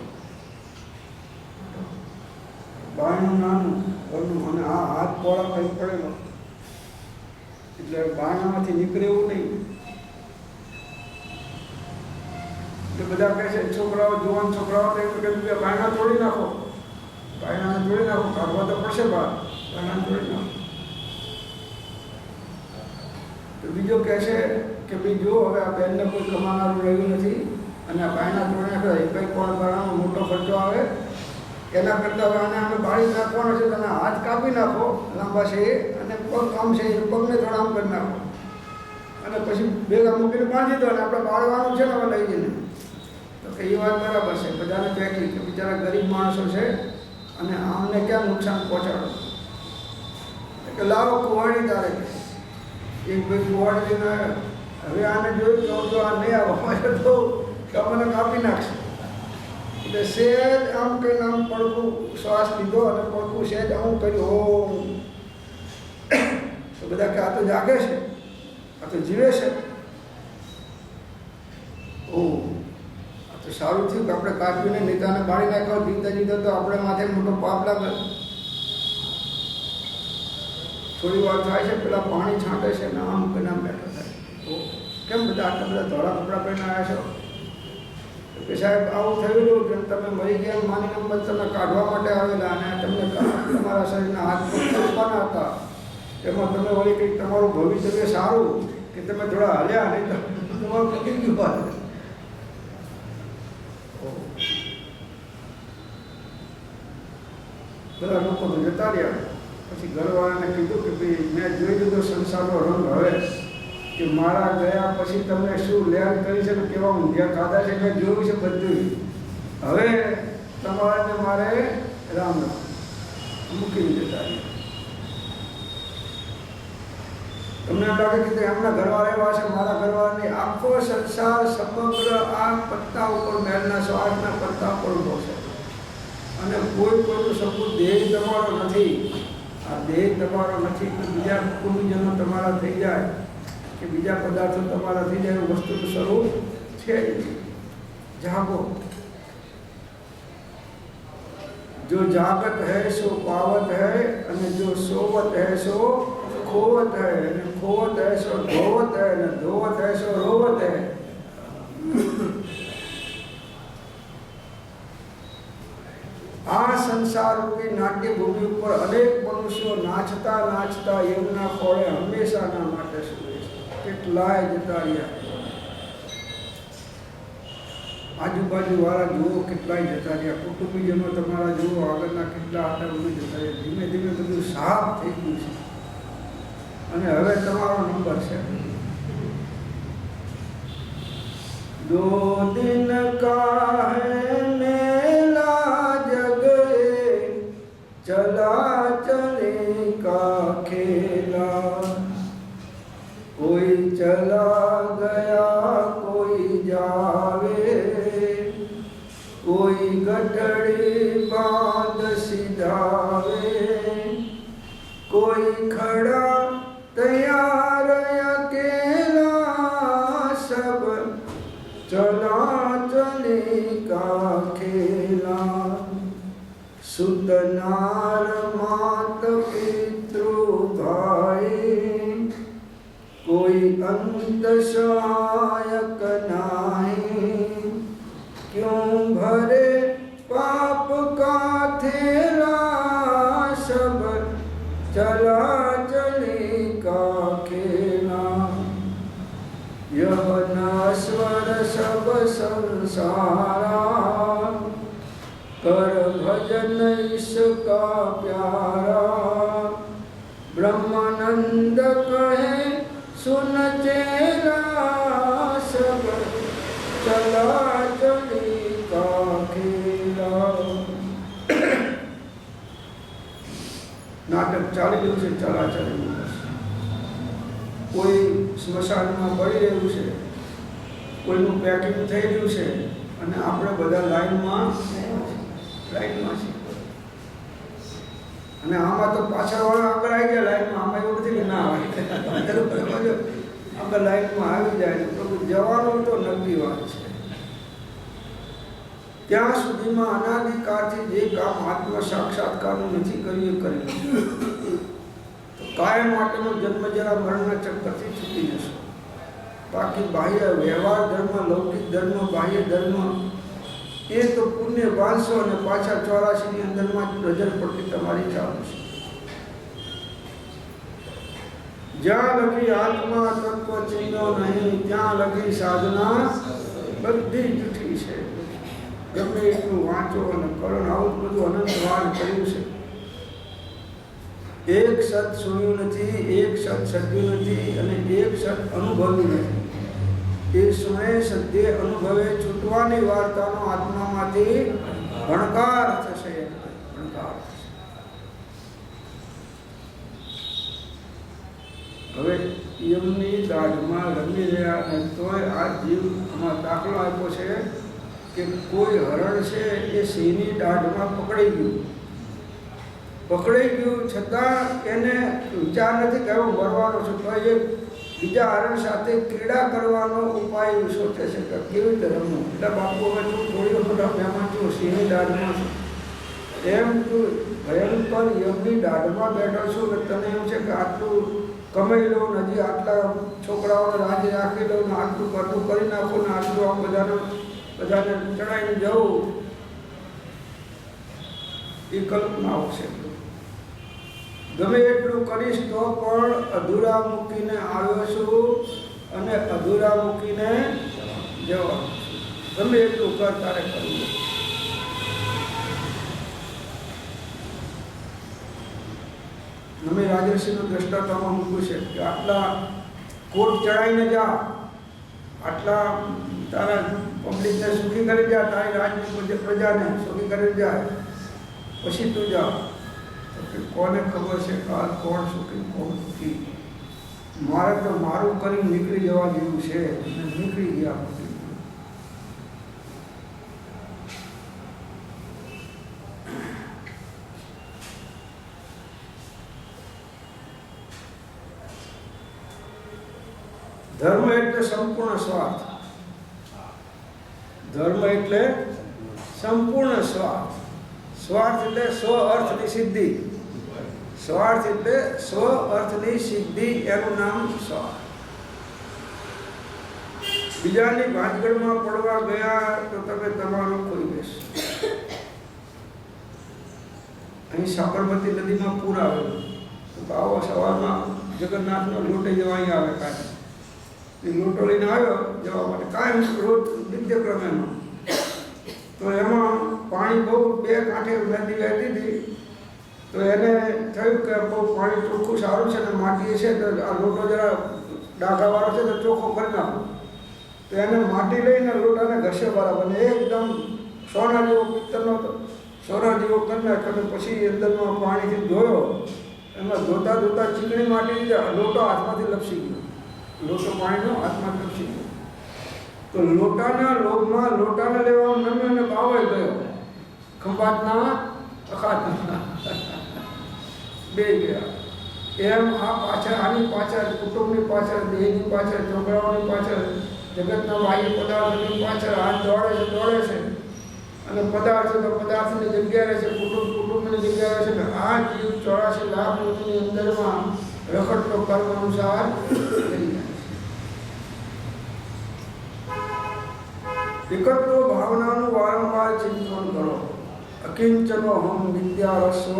બાયણું નાનું ઘરનું, અને આ હાથ પોળા કંઈક પડેલો એટલે બાયણામાંથી નીકળે એવું નહીં. એટલે બધા કહે છે છોકરાઓ, જુવાન છોકરાઓ તો એમ કે બાયણા તોડી નાખો, બાયણાને તોડી નાખો, કાઢવા તો પડશે બહાર, બાયણાને તોડી નાખો. તો બીજો કહે છે કે ભાઈ જો હવે આ બેનને કોઈ કમાનારું રહ્યું નથી અને આ બાયણા તોડી નાખે, કંઈ કોણ બાયણાનો મોટો ખર્ચો આવે, એના કરતાં હવે આને અમે બાળી નાખવાનો છે, તમે હાથ કાપી નાખો લાંબા છે અને પગ આમ છે એ પગને થોડા આમ કરી નાખો અને પછી ભેગા મૂકીને બાંધી દો અને આપણે બાળવાનું છે ને હવે લઈ જઈને. તો કે એ વાત બરાબર છે, બધાને બેઠી કે બિચારા ગરીબ માણસો છે અને આમને ક્યાં નુકસાન પહોંચાડો. કે લાવો કુવાડી તારે, એક ભાઈ કુવાડી લઈને હવે આને જોયું તો આ નહીં આવવા તો અમને કાપી નાખશે. એટલે સહેજ આમ કહીને આમ પડકું શ્વાસ લીધો અને પડકું સહેજ આમ કર્યું ઓમ. તો બધા કે આ તો જાગે છે, આ તો જીવે છે. ઓહ, આ તો સારું થયું કે આપણે કાપીને નીતાને બાળી નાખ્યો. જીવતા જીવતા તો આપણે માથે મોટો પાપ લાગે. થોડી વાર થાય છે, પેલા પાણી છાંટે છે ને આમ કે નામ બેઠો થાય. ઓહ, કેમ બધા આટલા બધા ધોળા કપડાં પહેરીને આવ્યા છો? કે સાહેબ આવું થયેલું કે તમે મરી ગયા માનીને બસ તમે કાઢવા માટે આવેલા અને તમને તમારા શરીરના હાથ પગ કાપવાના હતા. એમાં તમે વળી કંઈક તમારું ભવિષ્ય સારું કે તમે થોડા હલ્યા નહીં તો તમારું કેટલી ગયું વાત. બધા લોકો તો જતા રહ્યા. પછી ઘરવાળાને કીધું કે ભાઈ મેં જોઈ લીધો સંસારનો રંગ. હવે કે મારા ગયા પછી તમને શું લેણ કરી છે ને કેવા ઊંધિયા ખાધા છે મેં જોયું છે બધું. હવે તમારે ને મારે રામ રામ મૂકી દેતા. તમને એમ લાગે કે એમના ઘરવાળા એવા છે, મારા ઘરવાળાની આખો સંસાર સમગ્ર આ પત્તા ઉપર મહેલના સ્વાદના પત્તા ઉપર ઉભો છે અને કોઈનું સપૂત દેહ તમારો નથી. આ દેહ તમારો નથી તો બીજા કુટુંબીજનો તમારા થઈ જાય કે બીજા પદાર્થો તમારા થઈ જાય એવું વસ્તુનું સ્વરૂપ છે. જાગો. જો જાગત હૈ સો પાવત હૈ અને જો સોવત હૈ સો खोवत है અને खोवत है सो धोवत है અને धोवत है सो रोवत है. આ સંસાર રૂપી નાટ્ય ભૂમિ ઉપર અનેક મનુષ્યો નાચતા નાચતા એમના ખોળે હંમેશાના માટે સૂવે છે. કેટલાય જતા રહ્યા. આજુબાજુ વાળા જુઓ કેટલાય જતા રહ્યા. કુટુંબીજનો તમારા જુઓ આગળના કેટલા આટા બધું જતા રહ્યા. ધીમે ધીમે બધું સાફ થઈ ગયું છે અને હવે તમારો નંબર છે. दो दिन का है मेला जगे चला चले का खेला कोई चला गया कोई जावे कोई गठड़ी बांध सिधावे कोई खड़ा तैयार अकेला सब चला चले का खेला सुतनार मात पितृ भाई कोई अंत सहायक नाही क्यों भरे पाप का थेला सब चला चले का खेला यह नश्वर सब संसारा कर भजन इसका प्यारा ब्रह्मानंद कहे सुन चेला सब चला चली का खेला. નાટક ચાલી રહ્યું છે, ચાલા ચાલી રહ્યું છે. કોઈ સ્મશાનમાં પડી રહ્યું છે, કોઈનું પેકિંગ થઈ રહ્યું છે અને આપણે બધા લાઈનમાં છીએ. અને આમાં તો પાછળવાળા આગળ આવી ગયા લાઈનમાં. આમાં એવું નથી કે ના આવે, આપણે લાઈનમાં આવી જાય તો જવાનું તો નક્કી વાત છે. ત્યાં સુધીમાં અનાદિકાળથી જે કામ આત્મ સાક્ષાત્કારનું નથી કર્યું એ કરી તો કાયમ માટેનો જન્મ જરા મરણના ચક્કરથી છૂટી જશો. બાકી બાહ્ય વ્યવહાર ધર્મ, લૌકિક ધર્મ, બાહ્ય ધર્મ એ તો પુણ્ય બાંધશો અને પાછા 84ની અંદરમાં જ નજર પડતી તમારી ચાલુ છે. જ્યાં લગી આત્મા તત્વ ચિહ્નો નહીં ત્યાં લગી સાધના બધી જૂઠી છે. ગમે એટલું વાંચો અને કરો, આવું બધું અનંતવાન કર્યું છે. એક સત સુન્યું નથી, એક સત સદ્યું નથી અને એક સત અનુભવ્યું નથી. એ સુણે સદ્ય અનુભવે છૂટવાની વાર્તાનો આત્મામાંથી ભણકાર થશે. ભણકાર હવે એમની દાઢમાં રમી રહ્યા અને તોય આ જીવ આમાં દાખલો આપ્યો છે કે કોઈ હરણ છે એ સિંહની દાઢમાં પકડાઈ ગયું છતાં એને વિચાર નથી કે હું મરવાનો છું તો એ બીજા હરણ સાથે ક્રીડા કરવાનો ઉપાય સોચે છે કે કેવી રીતે રમવું. એટલે બાપુ હવે તું થોડી વખત મહેમાન છું, સિંહની દાઢમાં છું, એમ તું ભયંકર યમની દાઢમાં બેઠો છું કે તને એમ છે કે આટલું કમાઈ લઉં ને હજી આટલા છોકરાઓને રાજ્ય રાખી લઉં ને આટલું બધું કરી નાખું ને આટલું આમ બધાને ચડાવીને જવું, એ કલ્પનાઓ છે. ગમે એટલું કરીશ તો પણ અધૂરા મૂકીને આવ્યો છું અને અધૂરા મૂકીને જવાનું છું. ગમે એટલું કર તારે કરવું. અમે રાજર્ષિનું દ્રષ્ટાંતમાં મૂક્યું છે કે આટલા કોટ ચડાવીને જા, આટલા તારા પબ્લિકને સુખી કરી જા, તારી રાજની પ્રજાને સુખી કરી જાય, પછી તું જા. કોને ખબર છે કે આ કોણ સુખી કોણ સુખી. મારે તો મારું કરી નીકળી જવા જેવું છે અને નીકળી ગયા પછી. ધર્મ એટલે સંપૂર્ણ સ્વાર્થ. ધર્મ એટલે સંપૂર્ણ સ્વાર્થ. સ્વાર્થ એટલે સ્વ અર્થની સિદ્ધિ. સ્વાર્થ એટલે સ્વ અર્થની સિદ્ધિ, એનું નામ સ્વાર્થ. બીજાની ભાંજગડમાં પડવા ગયા તો તમે તમારું ખોઈ બેસો. અહીં સાબરમતી નદીમાં પૂર આવેલું તો આવો સવારમાં જગન્નાથનો લોટે જવા અહીં આવે કાંઈ. એ લોટો લઈને આવ્યો જવા માટે કાંઈ રોજ નિત્યક્રમેમાં. તો એમાં પાણી બહુ બે કાંઠે નદી વહેતી હતી. તો એને થયું કે બહુ પાણી ચોખ્ખું સારું છે ને માટી છે તો આ લોટો જરા ડાઘાવાળો છે તો ચોખ્ખો કરી નાખો. તો એને માટી લઈને લોટાને ઘસે બરાબર એકદમ સોના જેવો પિત્તરનો સોના જેવો કરી નાખ્યો. પછી અંદરમાં પાણીથી ધોયો. એમાં ધોતા ધોતા ચીકણી માટી લોટો હાથમાંથી લપસી ગયો. લોટો પાણીનો હાથમાં લપસી ગયો. તો લોટાના લોભમાં લોટાને લેવા નમ્યો અને બાવળ ગયો. ખંભાતના અખાતના બે ગયા. એમ આ પાછળ આની પાછળ કુટુંબની પાછળ દેહની પાછળ છોકરાઓની પાછળ જગતના બાહ્ય પદાર્થોની પાછળ હાથ દોડે છે અને પદાર્થ તો પદાર્થની જગ્યા રહે છે, કુટુંબની જગ્યા રહે છે. આ જીવ 84 લાખ વર્ષની અંદરમાં રખડતો કર્મ અનુસાર કરી જાય. વિકલ્પો ભાવનાનું વારંવાર ચિંતન કરો. અકિંચનો હમ વિદ્યારસ્વ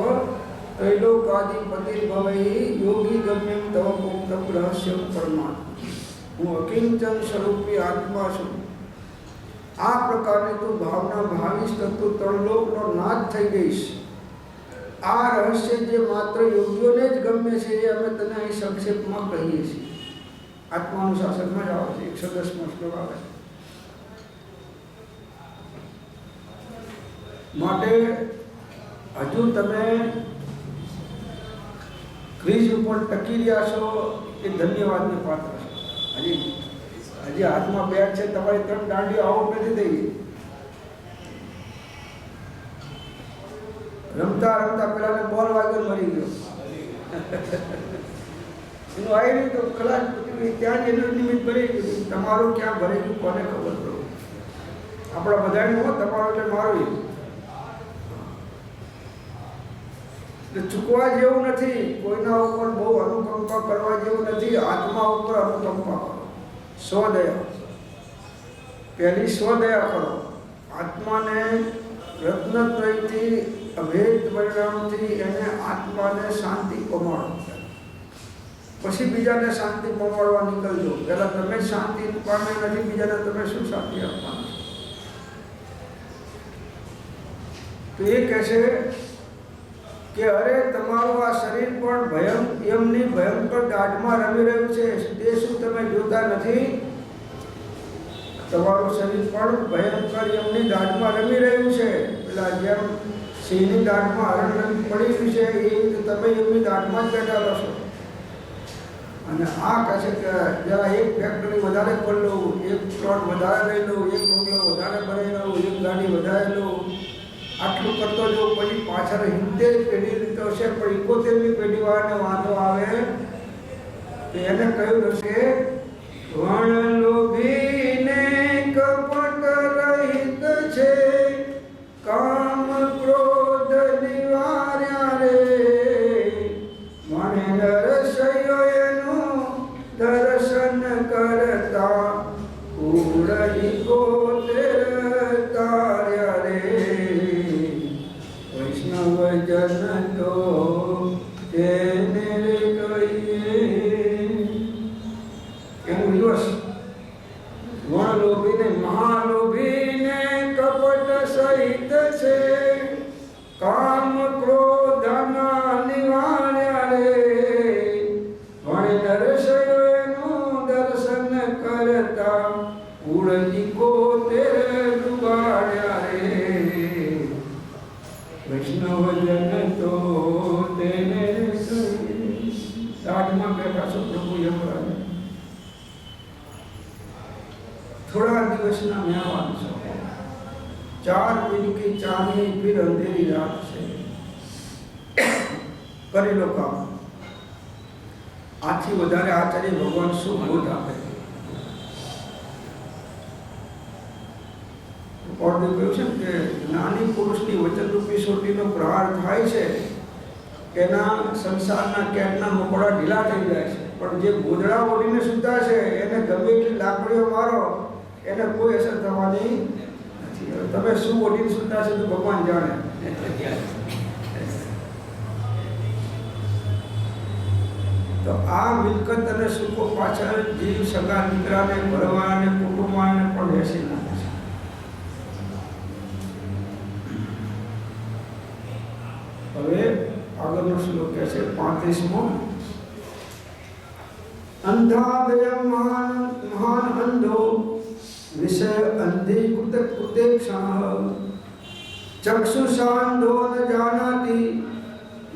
ત્રૈલોકાધિપતિર્ભવૈ યોગી ગમ્યમ તવ મુક્તમ રહસ્યમ પરમાત્મા. હું અકિંચન સ્વરૂપી આત્મા છું. આ પ્રકારની તું ભાવના ભાવીશ તો તું ત્રણલોકનો નાથ થઈ ગઈશ. આ રહસ્ય જે માત્ર યોગીઓને જ ગમે છે એ અમે તને અહીં સંક્ષેપમાં કહીએ છીએ. આત્માનુશાસનમાં જ આવે છે. 110મો શ્લોક આવે છે. માટે હજુ તમે ક્રીજ ઉપર ટકી રહ્યા છો એ ધન્યવાદને પાત્ર છો. હજી હાથમાં બેટ છે, તમારી 3 દાંડીઓ આઉટ નથી થઈ. રમતા રમતા પેલાને બોલ વાગ્યો મરી ગયો. એનું આવી રહ્યું તો ખલાસ ત્યાં જ એનું નિમિત્ત ભરી ગયું. તમારું ક્યાં ભરી ગયું કોને ખબર પડે. આપણા બધાનું હોય તમારું એટલે મારું. ચૂકવા જેવું નથી. કોઈના ઉપર બહુ અનુકંપા કરવા જેવું નથી. આત્મા ઉપર અનુકંપા કરો. સ્વદયા. પહેલી સ્વદયા કરો. આત્માને રત્નત્રયથી અભેદ પરિણામથી એને આત્માને શાંતિ પમાડો. પછી બીજાને શાંતિ પમાડવા નીકળજો. પહેલાં તમે શાંતિ પામે નથી, બીજાને તમે શું શાંતિ આપવાના? તો એ કહેશે કે અરે તમારું આ શરીર પણ એમની ભયંકર દાઢમાં રમી રહ્યું છે. તે શું તમે જોતા નથી? તમારું શરીર પણ ભયંકર એમની દાઢમાં રમી રહ્યું છે. પેલા જેમ સિંહની દાઢમાં હરણ પડી રહ્યું છે એ રીતે તમે એમની દાઢમાં જ બેઠા રહેશો. અને આ કહે છે કે જરા એક ફેક્ટરી વધારે ખોલી લઉં, એક પ્લોટ વધારે લઈ લઉં, એક બંગલો વધારે બનાવી લઉં, એક ગાડી વધારે લઉં, આટલું કરતો જો પછી પાછળ 70 પેઢી લીધો છે પણ 71મી પેઢીવાળાને વાંધો આવે તો એને કહ્યું કે વણ લોભીને કપટ રહિત છે, કામ ક્રોધ નિવાર્યા રે, મને નરસૈયો એનું દર્શન કરતા ઉડની કોતેર તાર્યા રે, વૈષ્ણવજન તો તેને કહીએ. એનું દિવસ વણલોભીને મહાલોભીને કપટ સહિત છે, કામ ક્રોધના નિવાર્યા રે, વણે નરસૈયો એનું દર્શન કરતા ઉડની કોતેર ડુબાડ્યા રે, વૈષ્ણવજન તો તેને રાજમાં બેઠા છો પ્રભુ યમરાજ. થોડા દિવસના મહેમાન છો, 4 दिन की चांदनी फिर अंधेरी रात છે, કરી લો કામ. આથી વધારે આચાર્ય ભગવાન શું બોધ આપે? કોર્ડે કહ્યું છે કે જ્ઞાની પુરુષની વચનરૂપી સોટીનો પ્રહાર થાય છે, એના સંસારના કેટના મકોડા ઢીલા થઈ જાય છે, પણ જે ગોદડા ઓઢીને સૂતા છે એને ગમે એટલી લાકડીઓ મારો એને કોઈ અસર થવાની નથી. તમે શું ઓઢીને સૂતા છે તો ભગવાન જાણે. તો આ મિલકત અને સુખો પાછળ જીવ સગા દીકરાને ભરવાને કુટુંબાને પણ બેસી નાખે છે. હવે આગળનો શ્લોક કહે છે 35મો. અંધાદય મહાન અંધો વિષય અંધીકૃત કૃતેક્ષણ, ચક્ષુષાંધો ન જાનાતિ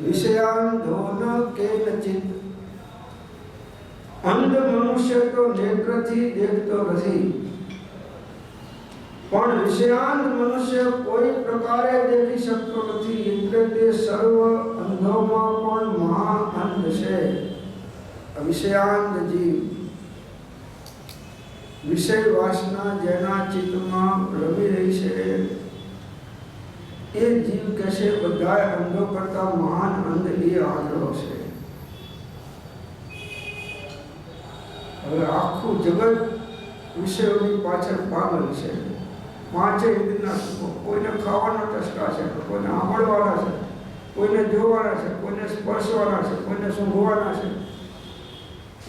વિષયાંધો ન કેનચિત. અંધ મનુષ્ય તો નેત્રથી દેખતો નથી, પણ વિષયાંત મનુષ્ય કોઈ પ્રકારે દેખી શકતો નથી, એટલે તે સર્વ અંધોમાં પણ મહાઅંધ છે. વિષયાંત જીવ, વિષય વાસના જેના ચિત્તમાં રમી રહી છે એ જીવ કહેશે બધા અંધો કરતા મહાન અંધ એ આંધળો છે. હવે આખું જગત વિષયોની પાછળ પાગલ છે. 5 ઇન્દ્રિયના સુખો, કોઈને ખાવાનો ચસ્કા છે, કોઈને સાંભળવાના છે, કોઈને જોવાના છે, કોઈને સ્પર્શવાના છે, કોઈને સૂંઘવાના છે,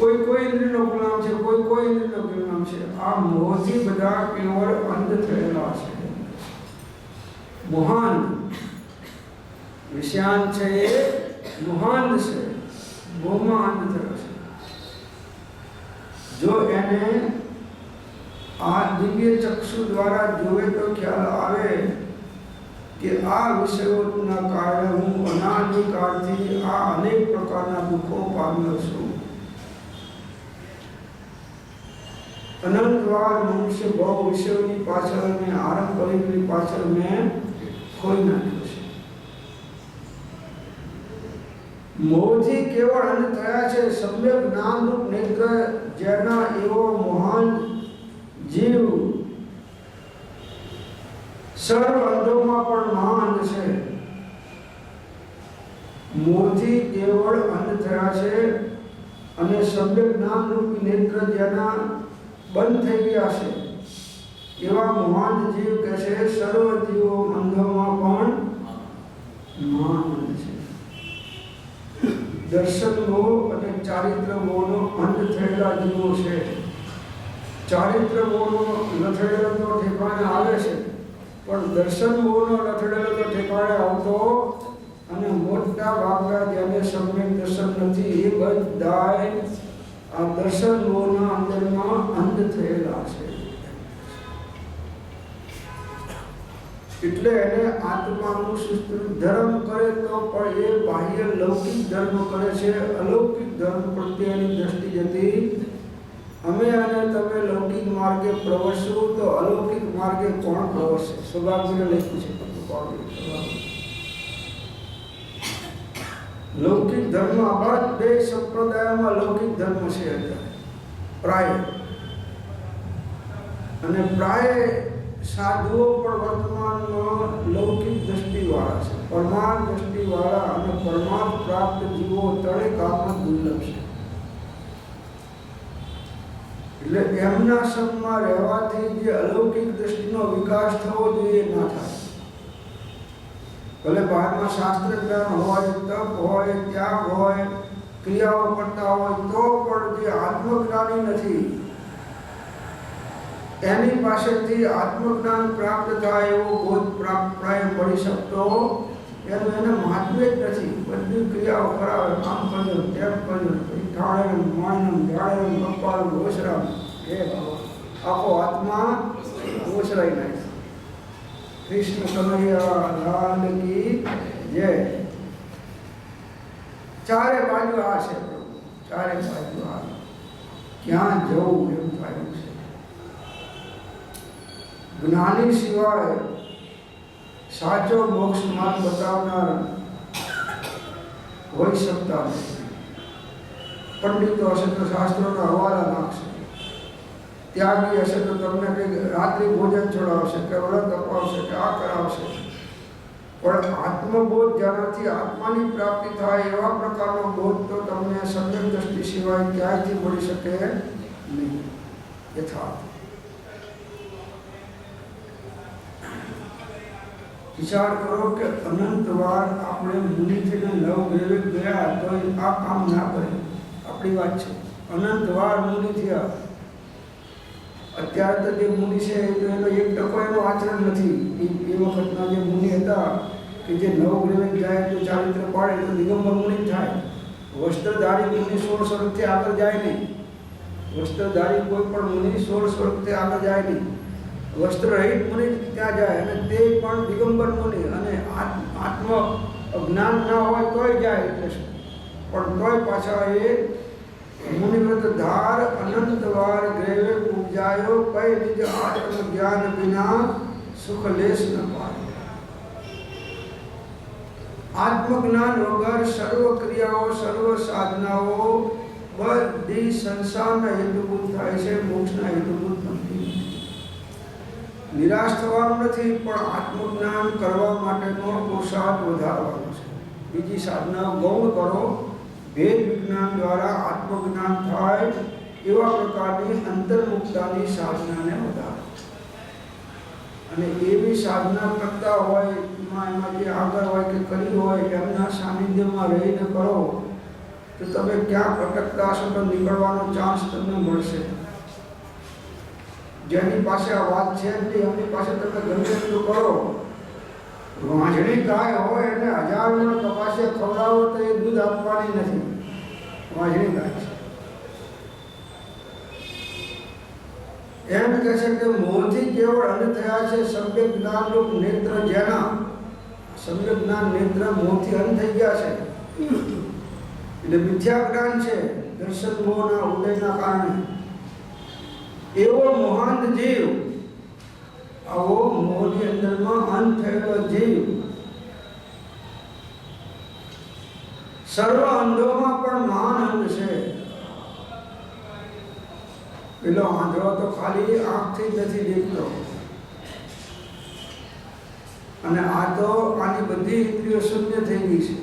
કોઈ ઇન્દ્રિયનો ગુલામ છે, કોઈ ઇન્દ્રિયનો ગુલામ છે. આ મોહથી બધા કેવળ અંધ થયેલા છે. મોહાન વિષયાન છે એ મોહાન છે, મોહમાં અંધ થયો છે. જો એને આ દિવ્ય ચક્ષુ દ્વારા જોવે તો ખ્યાલ આવે કે આ વિષયોના કારણે હું અનાદિકાળથી આ અનેક પ્રકારના દુઃખો પામ્યો છું. અનંતવાર મનુષ્ય બહુ વિષયોની પાછળ મેં આરંભ કરેલી પાછળ મેં ખોઈ નાખ્યો છે. મોહથી કેવળ અંધ થયા છે. સમ્યક જ્ઞાનરૂપ નેત્ર જેના એવો મહાન જીવ સર્વ અંધોમાં પણ મહાન છે. મોહથી કેવળ અંધ થયા છે અને સમ્યક જ્ઞાનરૂપી નેત્ર જેના બંધ થઈ ગયા છે એવા મહાન જીવ કહે છે સર્વ જીવો અંધોમાં પણ મહાન છે. દર્શન મોહ અને ચારિત્ર મોહનો અંત થયેલા જીવો છે. ચારિત્ર મોહનો લથડેલો તો ઠેકાણે આવે છે, પણ દર્શન મોહનો લથડેલો તો ઠેકાણે આવતો અને મોટા ભાગના જેને સમ્યક દર્શન નથી એ બધાય આ દર્શન મોહના અંદરમાં અંધ થયેલા છે. એટલે એને આત્માનું સુસ્તૃત ધર્મ કરે તો પણ એ બાહ્ય લૌકિક ધર્મ કરે છે. અલૌકિક ધર્મ પ્રત્યેની દ્રષ્ટિ જતી. અમે અને તમે લૌકિક માર્ગે પ્રવસવું તો અલૌકિક માર્ગે કોણ પ્રવસે? સૌભાગ્ય લખ્યું છે. લૌકિક ધર્મ આ બે સંપ્રદાયોમાં લૌકિક ધર્મ છે અત્યારે પ્રાય, અને પ્રાય સાધુઓ પણ વર્તમાનમાં લૌકિક દ્રષ્ટિવાળા છે, પરમાર્થ દ્રષ્ટિવાળા અને પરમાર્થ પ્રાપ્ત જીવો તળેકામાં દુર્લભ છે. એટલે એમના સંગમાં રહેવાથી જે અલૌકિક દ્રષ્ટિનો વિકાસ થવો જોઈએ ના થાય. ભલે બહારમાં શાસ્ત્ર જ્ઞાન હોય, તપ હોય, ત્યાગ હોય, ક્રિયાઓ કરતા હોય, તો પણ જે આત્મજ્ઞાની નથી એની પાસેથી આત્મજ્ઞાન પ્રાપ્ત થાય એવો બોધ પ્રાય પડી શકતો એનું એને મહાત્મ્ય જ નથી. બધી ક્રિયાઓ કરાવે, આમ કર્યું, તેમ કર્યું, ઠાણે માણમ ઢાળે કપાળ ઓસરામ, એ આખો આત્મા ઓસરાઈ નાખે. કૃષ્ણ કનૈયા લાલ કી જય. ચારે બાજુ આ છે પ્રભુ, ચારે બાજુ આ, ક્યાં જવું એમ થાય છે. જ્ઞાની સિવાય સાચો મોક્ષ માર્ગ બતાવનાર હોઈ શકતા નથી. પંડિતો હશે તો શાસ્ત્રોના હવાલા નાખશે, ત્યાગી હશે તો તમને કંઈક રાત્રિ ભોજન છોડાવશે, કે વ્રત અપાવશે, કે આ કરાવશે. પણ આત્મબોધ જેનાથી આત્માની પ્રાપ્તિ થાય એવા પ્રકારનો બોધ તો તમને સમ્યક દ્રષ્ટિ સિવાય ક્યાંયથી મળી શકે નહીં. યથાર્થ વિચાર કરો કે અનંત વાર આપણે મુનિ થઈને નવ ગ્રેવિક ગયા તો આ કામ ના કરે. આપણી વાત છે, અનંત વાર મુનિ થયા. અત્યારે તો જે મુનિ છે એનો 1% એનો આચરણ નથી. એ વખતના જે મુનિ હતા કે જે નવ ગ્રેવિક જાય તો ચારિત્ર પાડે તો દિગંબર મુનિ થાય. વસ્ત્રધારી મુનિ 16 સ્વર્ગથી આગળ જાય નહીં. વસ્ત્રધારી કોઈ પણ મુનિ 16 સ્વર્ગથી આગળ જાય નહીં. વસ્ત્ર રહિત મુનિ ત્યાં જાય, અને તે પણ દિગંબર મુનિ, અને આત્મ જ્ઞાન ના હોય તોય જાય. એટલે પણ તોય પાછા એ મુનિવ્રત ધાર અનંત વાર ગ્રેવે ઉપજાયો, કઈ નિજ આત્મ જ્ઞાન વિના સુખ લેશ ન પાય. આત્મજ્ઞાન વગર સર્વ ક્રિયાઓ, સર્વ સાધનાઓ બધી સંસારના હેતુભૂત થાય છે, મોક્ષના હેતુભૂત નથી. નિરાશ થવાનું નથી, પણ આત્મજ્ઞાન કરવા માટેનો પુરુષાર્થ વધારવાનો છે. બીજી સાધના ગૌણ કરો, ભેદ વિજ્ઞાન દ્વારા આત્મજ્ઞાન થાય એવા પ્રકારની અંતર્મુક્તાની સાધનાને વધારો. અને એવી સાધના કરતા હોય એમાં જે આગળ હોય કે કરી હોય એમના સાનિધ્યમાં રહીને કરો તો તમે ક્યાંક અટકતા હશો તો નીકળવાનો ચાન્સ તમને મળશે. જેની પાસે આ વાત છે એમની પાસે તમે ગમે એટલું કરો. વાંઝણી ગાય હોય એને 1000 મણ કપાસિયા ખવડાવો તો એ દૂધ આપવાની નથી. વાંઝણી ગાય છે. એમ કહે છે કે મોહથી કેવળ અંધ થયા છે સમ્યક જ્ઞાન રૂપ નેત્ર, જેના સમ્યક જ્ઞાન નેત્ર મોહથી અંધ થઈ ગયા છે. એટલે મિથ્યા જ્ઞાન છે દર્શન મોહના ઉદયના કારણે. એવો મોહાંત જીવ, આવો મોહની અંદરમાં અંત થયેલો જીવ સર્વ અંધોમાં પણ મહાન અંધ છે. પેલો આંધળો તો ખાલી આંખથી જ નથી દેખતો, અને આ તો આની બધી ઇન્દ્રિયો શૂન્ય થઈ ગઈ છે.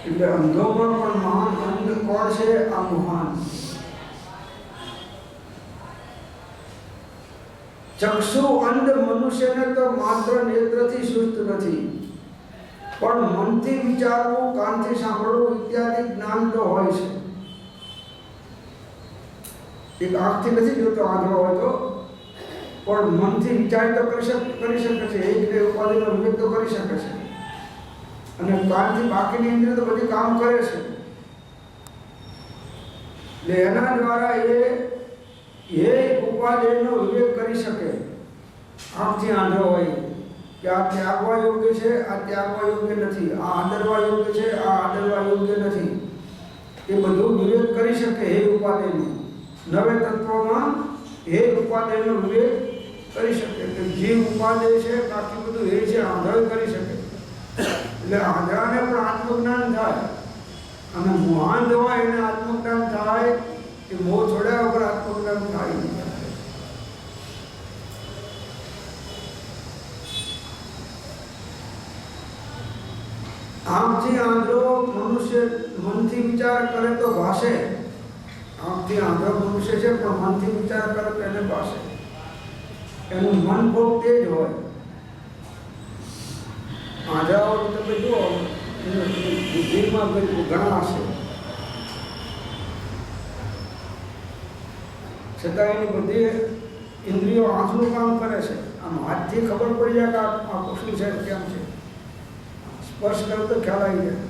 એટલે અંધોમાં પણ મહાન અંધ કોણ છે? આ મહાન. ચક્ષુ અંધ મનુષ્યને તો માત્ર નેત્રથી સુસ્ત નથી, પણ મનથી વિચારવું, કાનથી સાંભળવું ઇત્યાદિ જ્ઞાન તો હોય છે. એક આંખથી નથી જોતો આંધળો હોય તો, પણ મનથી વિચાર તો કરી શકે છે. એક બે ઉપાધિનો વિવેક તો કરી શકે છે, અને કાનથી બાકીની ઇન્દ્રિયો તો બધી કામ કરે છે. એટલે એના દ્વારા એ ઉપાધિનો વિવેક કરી શકે. આંખથી આંધળો હોય કે આ ત્યાગવા યોગ્ય છે, આ ત્યાગવા યોગ્ય નથી, આ આદરવા યોગ્ય છે, આ આદરવા યોગ્ય નથી, એ બધું વિવેક કરી શકે. હે ઉપાધિનો નવે તત્વોમાં હે ઉપાધિનો વિવેક કરી શકે કે જીવ ઉપાદે છે બાકી બધું એ છે આંધળો કરી શકે એટલે આંધળાને પણ આત્મજ્ઞાન થાય અને મુહાન હોય એને આત્મજ્ઞાન થાય કે મોહ છોડ્યા વગર આત્મજ્ઞાન થાય નહીં. આમથી આંધળો મનુષ્ય મનથી વિચાર કરે તો ભાષે. આમથી આંધળો મનુષ્ય છે પણ મનથી વિચાર કરે તો એને ભાષે. એનું મન બહુ તેજ હોય. આંધળાઓ તમે જુઓ બુદ્ધિમાં ઘણા હશે છતાં એની બધી ઇન્દ્રિયો આંખનું કામ કરે છે. આમ હાથથી ખબર પડી જાય કે આ શું છે કેમ છે. સ્પર્શ કરે તો ખ્યાલ આવી જાય,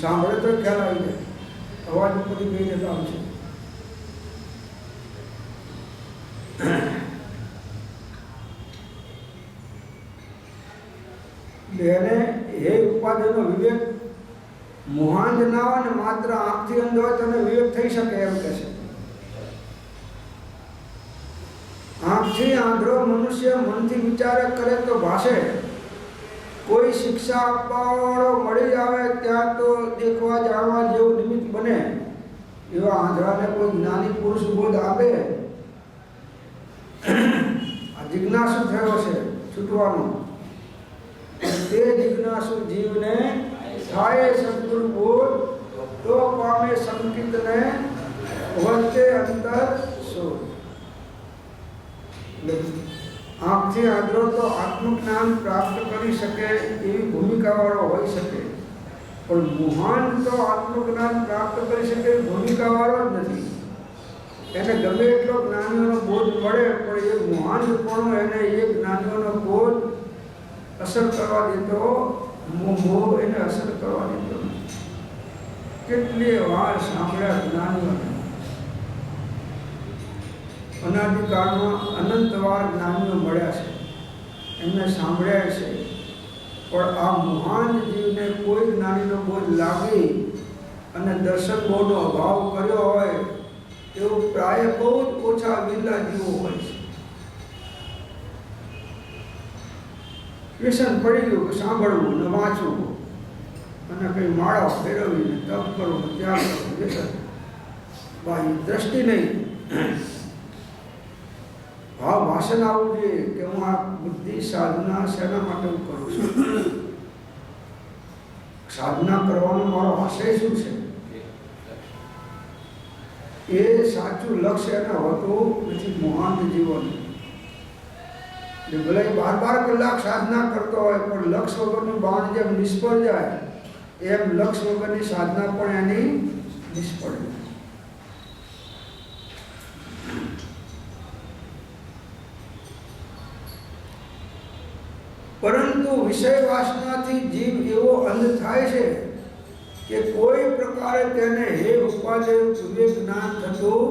સાંભળે તો ખ્યાલ આવી જાય. અવાજ ઉપરથી કઈ જતા આમ છે. એને એ ઉપાધિનો વિવેક મુહાન ના હોય ને માત્ર આંખથી અંધ હોય તો વિવેક થઈ શકે એમ કે છે. આંખથી આંધળો મનુષ્ય મનથી વિચાર કરે તો ભાષે. કોઈ શિક્ષા આપવાવાળો મળી આવે ત્યાં તો દેખવા જાણવા જેવું નિમિત્ત બને. એવા આંધળાને કોઈ જ્ઞાની પુરુષ બોધ આપે. આ જિજ્ઞાસુ થયો છે છૂટવાનો. તે જિજ્ઞાસુ જીવને થાય સદગુરુ બોધ તો પામે સંકિતને વચ્ચે અંતર શોધ. આંખથી આંધળો તો આત્મજ્ઞાન પ્રાપ્ત કરી શકે એવી ભૂમિકાવાળો હોઈ શકે, પણ મુહાન તો આત્મજ્ઞાન પ્રાપ્ત કરી શકે એવી ભૂમિકાવાળો જ નથી. એને ગમે એટલો જ્ઞાનીઓનો બોધ મળે પણ એ મુહાનપણો એને એ જ્ઞાનીઓનો બોધ અસર કરવા દેતો, મોહ એને અસર કરવા દેતો. કેટલી વાર સાંભળ્યા જ્ઞાનીઓને, અનાદિકાળમાં અનંત વાર જ્ઞાનીઓ મળ્યા છે, એમને સાંભળ્યા છે, પણ આ મહાન જીવને કોઈ જ્ઞાનીનો બોધ લાગી અને દર્શન બોધનો અભાવ કર્યો હોય એવું પ્રાય બહુ જ ઓછા વિરલા જીવો હોય છે. વ્યસન પડી ગયું કે સાંભળવું ને વાંચવું અને કંઈ માળા ફેરવીને તપ કરવું ત્યાગ કરવું, વ્યસન. બાહ્ય દ્રષ્ટિ નહીં, ભાવ ભાષણ આવવું જોઈએ કે હું આ બુદ્ધિ સાધના શેના માટે હું કરું છું, સાધના કરવાનો મારો આશય શું છે. એ સાચું લક્ષ્ય એને હોતું નથી મોહાંત જીવન. ભલે 12 કલાક સાધના કરતો હોય પણ લક્ષ્ય વગરનું બાણ જેમ નિષ્ફળ જાય એમ લક્ષ્ય વગરની સાધના પણ એની નિષ્ફળ જાય. પરંતુ વિષય વાસનાથી જીવ એવો અંધ થાય છે કે કોઈ પ્રકારે તેને હે ઉપાદેય વિવેક જ્ઞાન થતું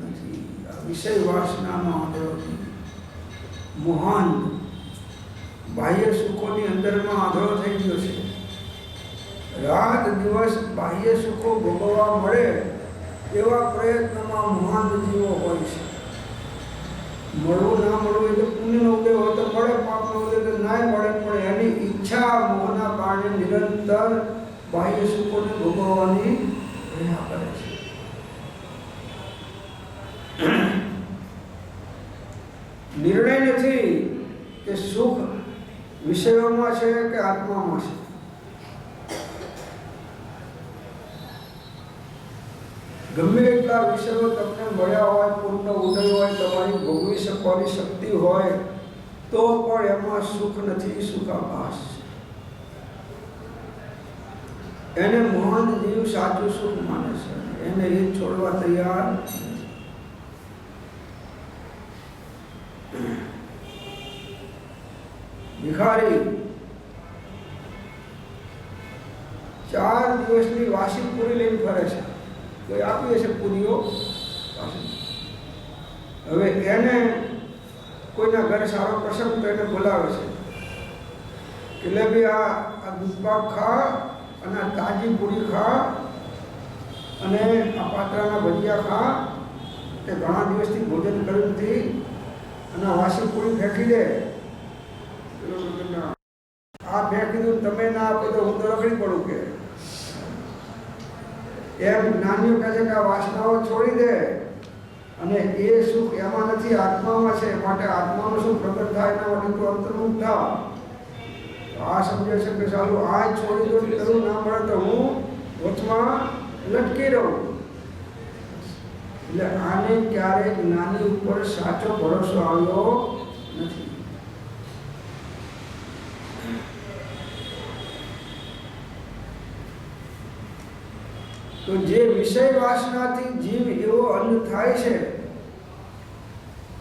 નથી. વિષય વાસનાનો આંધળો મોહન બાહ્ય સુખોની અંદરમાં આંધળો થઈ ગયો છે. રાત દિવસ બાહ્ય સુખો ભોગવવા મળે એવા પ્રયત્નમાં મહાન જીવો હોય છે. મળવું ના મળવું એ તો પુણ્યનો ઉદય હોય તો મળે, પાપનો ઉદય તો ના મળે, પણ એની ઈચ્છા મોહના કારણે નિરંતર બાહ્ય સુખોને ભોગવવાની પ્રયાસ કરે છે. નિર્ણય નથી કે સુખ વિષયોમાં છે કે આત્મામાં છે. ગમે એટલા વિષયો તમને મળ્યા હોય, પૂર્ણ ઉદય હોય, તમારી ભોગવી શકવાની શક્તિ હોય તો પણ એમાં સુખ નથી, સુખાભાસ છે. એને મોહન જીવ સાચું સુખ માને છે, એને એ છોડવા તૈયાર નથી. ભિખારી 4 દિવસની વાસી પૂરી લઈને ફરે છે. કોઈ આપી હશે પૂરીઓ, હવે એને કોઈના ઘરે સારો પ્રસંગ તો એને બોલાવે છે કે લે ભાઈ આ દૂધપાક ખા અને આ તાજી પૂરી ખા અને આ પાત્રાના ભજીયા ખા કે ઘણા દિવસથી ભોજન કર્યું નથી અને વાસી પૂરી ફેંકી દે, આ ફેંકી દઉં તમે ના આપો તો હું તો રખડી પડું કે એમ જ્ઞાનીઓ કહે છે કે આ વાસનાઓ છોડી દે અને એ સુખ એમાં નથી, આત્મામાં છે. માટે આત્માનું સુખ પ્રગટ થાય એના માટે તું અંતર્મુખ થા. આ સમજે છે કે ચાલુ આ છોડી દો, કરવું ના મળે તો હું વચમાં લટકી રહું. એટલે આને ક્યારેય જ્ઞાની ઉપર સાચો ભરોસો આવ્યો નથી. તો જે વિષય વાસનાથી જીવ એવો અંધ થાય છે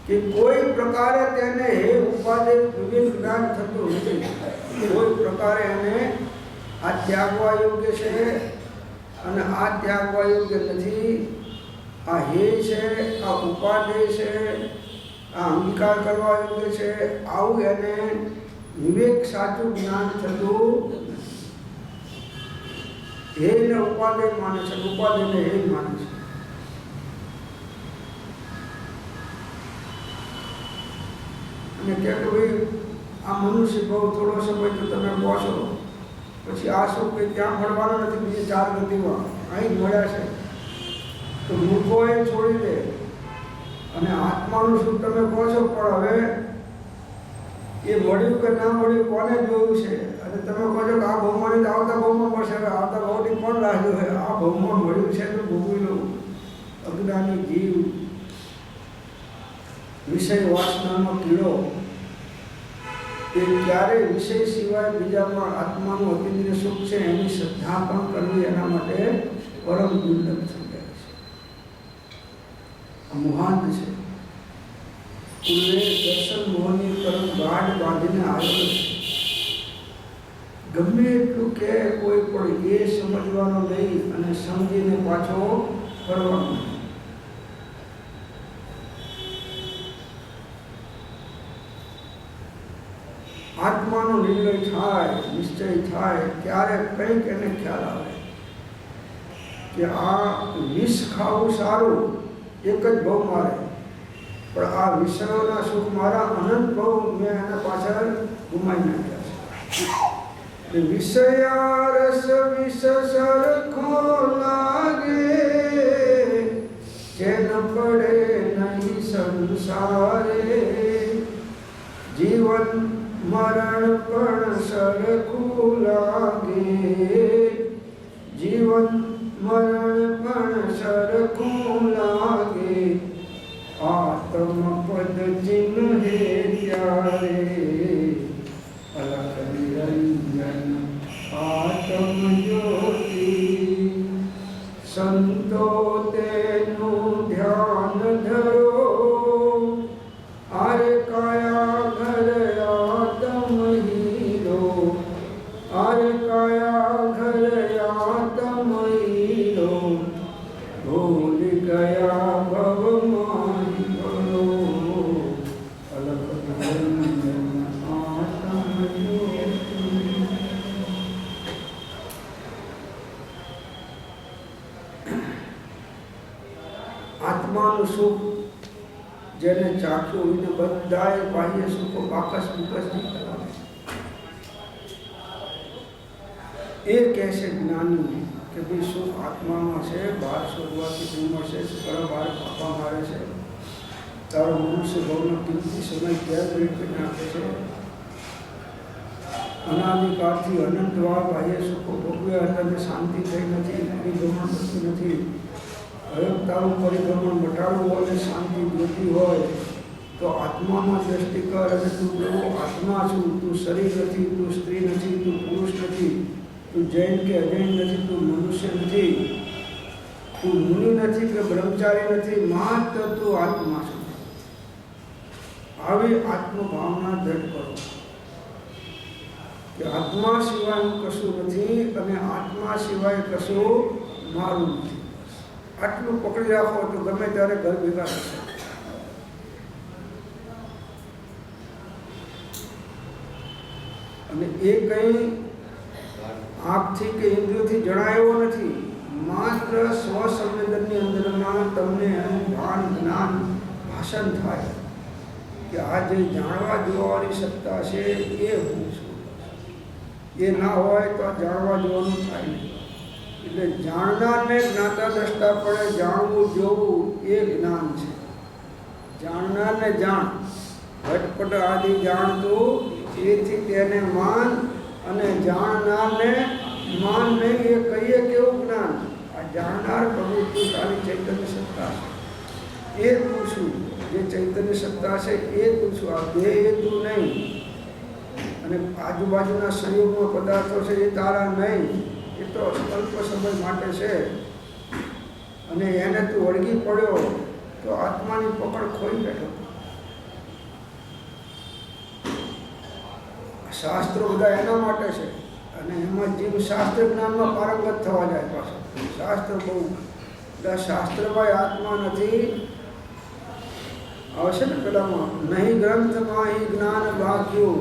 કે કોઈ પ્રકારે તેને હે ઉપાદે વિવેક જ્ઞાન થતું નથી. કોઈ પ્રકારે એને આ ત્યાગવા યોગ્ય છે અને આ ત્યાગવા યોગ્ય નથી, આ હે છે, આ ઉપાદેય છે, આ અંગીકાર કરવા યોગ્ય છે, આવું એને વિવેક સાચું જ્ઞાન થતું. હે ને ઉપાદેય માને છે, ઉપાદેયને હે માને છે. અને કે ભાઈ આ મનુષ્ય બહુ થોડો સમય તો તમે પહોંચો, પછી આ સુખ કંઈ ત્યાં મળવાનો નથી, બીજી ચાર ગતિમાં અહીં જ મળ્યા છે. તો મૂર્ખો એ છોડી દે અને આત્માનું સુખ તમે કહો છો, પણ હવે એ મળ્યું કે ના મળ્યું કોને જોયું છે? અને તમે કહો છો કે આ ભવમાં આવતા ભવમાં મળશે, હવે આવતા ભવની કોણ રાહ જોવે? આ ભવમાં મળ્યું છે તો ભોગવી લો. અજ્ઞાની જીવ વિષય વાસનાનો કીડો એ ક્યારેય વિષય સિવાય બીજામાં આત્માનું અતિન્દ્રિય સુખ છે એની શ્રદ્ધા પણ કરવી એના માટે પરમ દુર્લભ થઈ જાય છે. મોહાંત છે. દર્શન મોહની પરમ ગાઢ બાંધીને આવેલો છે. ગમે એટલું કે કોઈ પણ એ સમજવાનો નહીં અને સમજીને પાછો કરવાનો. આત્માનો નિર્ણય થાય, નિશ્ચય થાય ત્યારે કંઈક એને ખ્યાલ આવે કે આ વિષ ખાવું સારું એક જ બહુ મારે, પણ આ વિષયોના સુખ મારા અનંત બહુ મેં એના પાછળ ગુમાવી નાખ્યા છે. વિષયા રસ વિષ સરખો લાગે, જેન પડે નહીં સંસારે, જીવન મરણ પણ સરખું લાગે, જીવન મરણ પણ સરખું લાગે, આત્મ પદ ચિહ્ન હે ત્યારે અલખ નિરંજન આત્મ જ્યોતિ, સંતો તેનું ધ્યાન ધરો, આરે કયા ઘર આત્મ હીરો, આરે કયા ઘર આત્મ હીરો, ભૂલ ગયા ભવમાં ભરો, અલખ નિરંજન આત્મ જ્યોતિ. આત્માનું સુખ જેને ચાખ્યું એને બધાએ બાહ્ય સુખો બાકસ બુકસ નહીં કરાવે. એ કહે છે જ્ઞાની કે ભાઈ સુખ આત્મામાં છે, બહાર શોધવાથી શું મળશે? શુક્ર બહાર પાપા મારે છે, તારો મનુષ્ય ભવનો કિંમતી સમય ક્યાં વેટ કરી નાખે છે. અનાદિકાળથી અનંતવાર બાહ્ય સુખો ભોગવ્યા તને શાંતિ થઈ નથી, પરિભ્રમણ થતું નથી. હવે તારું પરિભ્રમણ મટાડવું હોય ને શાંતિ જોતી હોય તો આત્મામાં દ્રષ્ટિ કર અને તું કેવો આત્મા છું. તું શરીર નથી, તું સ્ત્રી નથી, તું પુરુષ નથી, તું જૈન કે અજૈન નથી, તું મનુષ્ય નથી, તું મુનિ નથી કે બ્રહ્મચારી નથી, માત્ર તું આત્મા છે. આવી આત્મભાવના દ્રઢ કરો કે આત્મા સિવાય હું કશું નથી અને આત્મા સિવાય કશું મારું નથી. આટલું પકડી રાખો તો ગમે ત્યારે ઘર ભેગા થશે. અને એ કંઈ આંખથી કે ઇન્દ્રિયોથી જણાયો નથી, માત્ર સ્વસંવેદનની અંદરમાં તમને એનું ભાન જ્ઞાન ભાષણ થાય કે આ જે જાણવા જોવાની સત્તા છે એ હું છું. એ ના હોય તો જાણવા જોવાનું થાય નહીં. એટલે જાણનારને જ્ઞાતા દ્રષ્ટા પડે જાણવું જોવું એ જ્ઞાન છે. જાણનારને જાણ ઘટપટ આદિ જાણતું એથી તેને માન, અને જાણનારને માન નહીં. એ કહીએ કેવું જ્ઞાન? આ જાણનાર પ્રભુ તું તારી ચૈતન્ય સત્તા છે, એ તું છું. જે ચૈતન્ય સત્તા છે એ તું છું. આ બે એ તું નહીં. અને આજુબાજુના સંયોગમાં પદાર્થો છે એ તારા નહીં. એ તો અલ્પ સમય માટે છે. અને એને તું વળગી પડ્યો તો આત્માની પકડ ખોઈ બેઠો. શાસ્ત્રો બધા એના માટે છે. અને એમાં જીવ શાસ્ત્ર જ્ઞાનમાં પારંગત થવા જાય પાછો. શાસ્ત્ર બહુ બધા શાસ્ત્રમાં આત્મા નથી. આવશે ને પેલામાં, નહીં ગ્રંથમાં અહીં જ્ઞાન બાક્યું,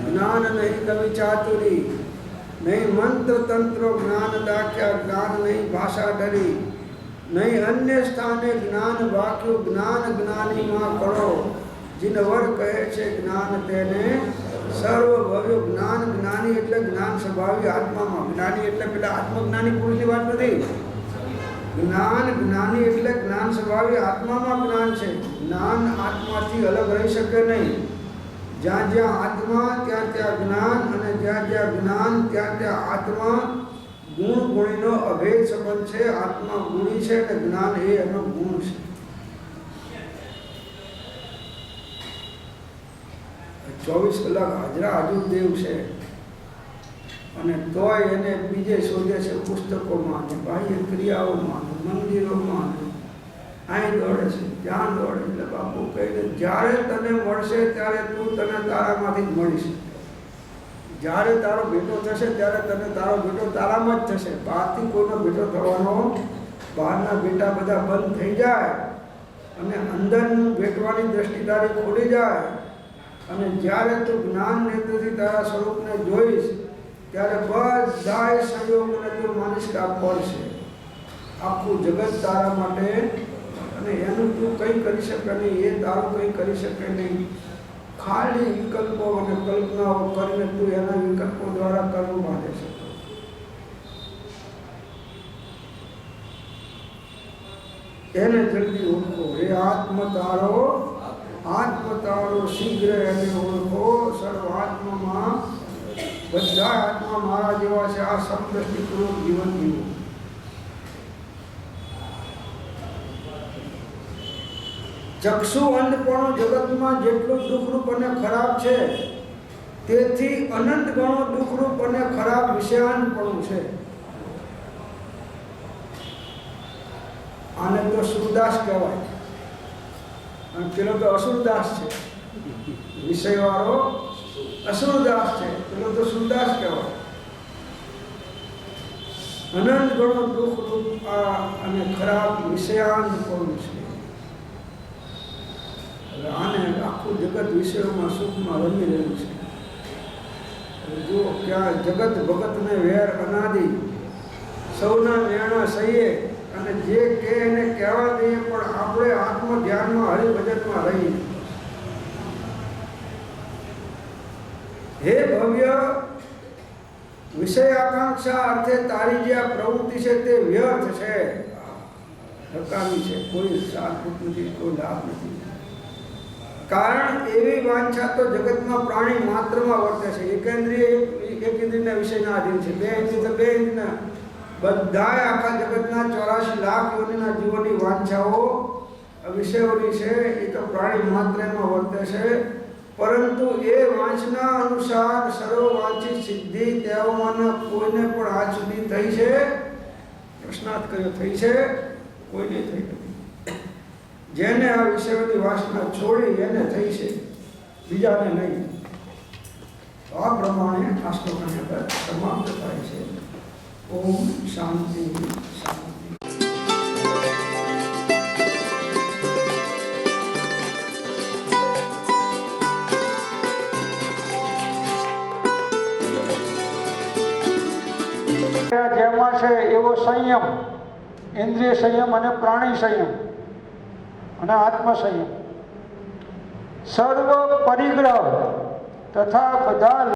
જ્ઞાન નહીં કવિ ચાતુરી, નહીં મંત્ર તંત્ર જ્ઞાન દાખ્યા, જ્ઞાન નહીં ભાષા ડરી, નહીં અન્ય સ્થાને જ્ઞાન બાક્યું, જ્ઞાન જ્ઞાનીમાં કરો, જીન વર કહે છે જ્ઞાન તેને સર્વ ભવ્ય. જ્ઞાન જ્ઞાની એટલે જ્ઞાન સ્વભાવી આત્મામાં. જ્ઞાની એટલે પેલા આત્મજ્ઞાની પુરુષની વાત નથી. જ્ઞાન જ્ઞાની એટલે જ્ઞાન સ્વભાવી આત્મામાં જ્ઞાન છે. જ્ઞાન આત્માથી અલગ રહી શકે નહીં. જ્યાં જ્યાં આત્મા ત્યાં ત્યાં જ્ઞાન, અને જ્યાં જ્યાં જ્ઞાન ત્યાં ત્યાં આત્મા. ગુણ ગુણીનો અભેદ સંબંધ છે. આત્મા ગુણી છે અને જ્ઞાન એ એનો ગુણ છે. 24 કલાક હાજરા હાજર દેવ છે, અને તોય એને બીજે શોધે છે પુસ્તકોમાં, બાહ્ય ક્રિયાઓમાં, મંદિરોમાં. અહીં દોડે છે, ત્યાં દોડે. એટલે બાપુ કહે છે જ્યારે તને મળશે ત્યારે તું તને તારામાંથી જ મળીશ. જ્યારે તારો ભેટો થશે ત્યારે તને તારો ભેટો તારામાં જ થશે. બહારથી કોઈનો ભેટો થવાનો, બહારના ભેટા બધા બંધ થઈ જાય અને અંદરનું ભેટવાની દ્રષ્ટિ તારી ખોલી જાય. અને જ્યારે તું જ્ઞાન નેત્રથી તારા સ્વરૂપને જોઈશ ત્યારે બધાય સંયોગોને તું માનીશ કે આ ફળ છે. આખું જગત તારા માટે, અને એનું તું કંઈ કરી શકે નહીં, એ તારું કંઈ કરી શકે નહીં. ખાલી વિકલ્પો અને કલ્પનાઓ કરીને તું એના વિકલ્પો દ્વારા કર્મ બાંધે છે. એને જલ્દી ઓળખો. એ આત્મ તારો શીઘ્ર એને ઓળખો. સર્વ આત્મામાં બધા આત્મા મારા જેવા છે. આ સમદ્રષ્ટિપૂર્વક જીવન જીવો. ચક્ષુ અંધપણું જગતમાં જેટલું દુઃખરૂપ અને ખરાબ છે, તેથી અનંત ગણો દુઃખરૂપ અને ખરાબ વિષયાંતપણું છે. આને તો સુરદાસ કહેવાય, અને પેલો તો અસુરદાસ છે. વિષયવાળો અસુરદાસ છે, પેલો તો સુરદાસ કહેવાય. અનંત ગણો દુઃખરૂપ અને ખરાબ વિષયાંતપણું છે. આને આખું જગત વિષયોમાં સુખમાં રમી રહ્યું છે. જો ક્યાં જગત ભગતને વેર અનાદિ, સૌના નિર્ણય સહીએ, અને જે કે એને કહેવા દઈએ, પણ આપણે આત્મ ધ્યાનમાં હરિભજનમાં રહીએ. હે ભવ્ય, વિષય આકાંક્ષા અર્થે તારી જે આ પ્રવૃત્તિ છે તે વ્યર્થ છે, હકામી છે. કોઈ સાર્થક નથી, કોઈ લાભ નથી. કારણ એવી વાંછા તો જગતમાં પ્રાણી માત્રમાં વર્તે છે. એક ઇન્દ્રિયના વિષયના આધીન છે. બે ઇન્દ્રિય તો બે ઇન્દ્રિયના. બધાય આખા જગતના 84 લાખ યોનિના જીવોની વાંછાઓ વિષયોની છે. એ તો પ્રાણી માત્રમાં વર્તે છે. પરંતુ એ વાંચના અનુસાર સર્વ વાંચિત સિદ્ધિ તેઓમાંના કોઈને પણ આજ સુધી થઈ છે? પ્રશ્નાર્થ કર્યો, થઈ છે? કોઈને થઈ નથી. જેને આ વિષયોની વાસના છોડી એને થઈ છે, બીજાને નહીં. તો આ પ્રમાણે આ શ્લોકની અંદર સમાપ્ત થાય છે. ઓમ શાંતિ શાંતિ. જેમાં છે એવો સંયમ, ઇન્દ્રિય સંયમ અને પ્રાણી સંયમ અને આત્મસંયમ, સર્વ પરિગ્રહ તથા બધા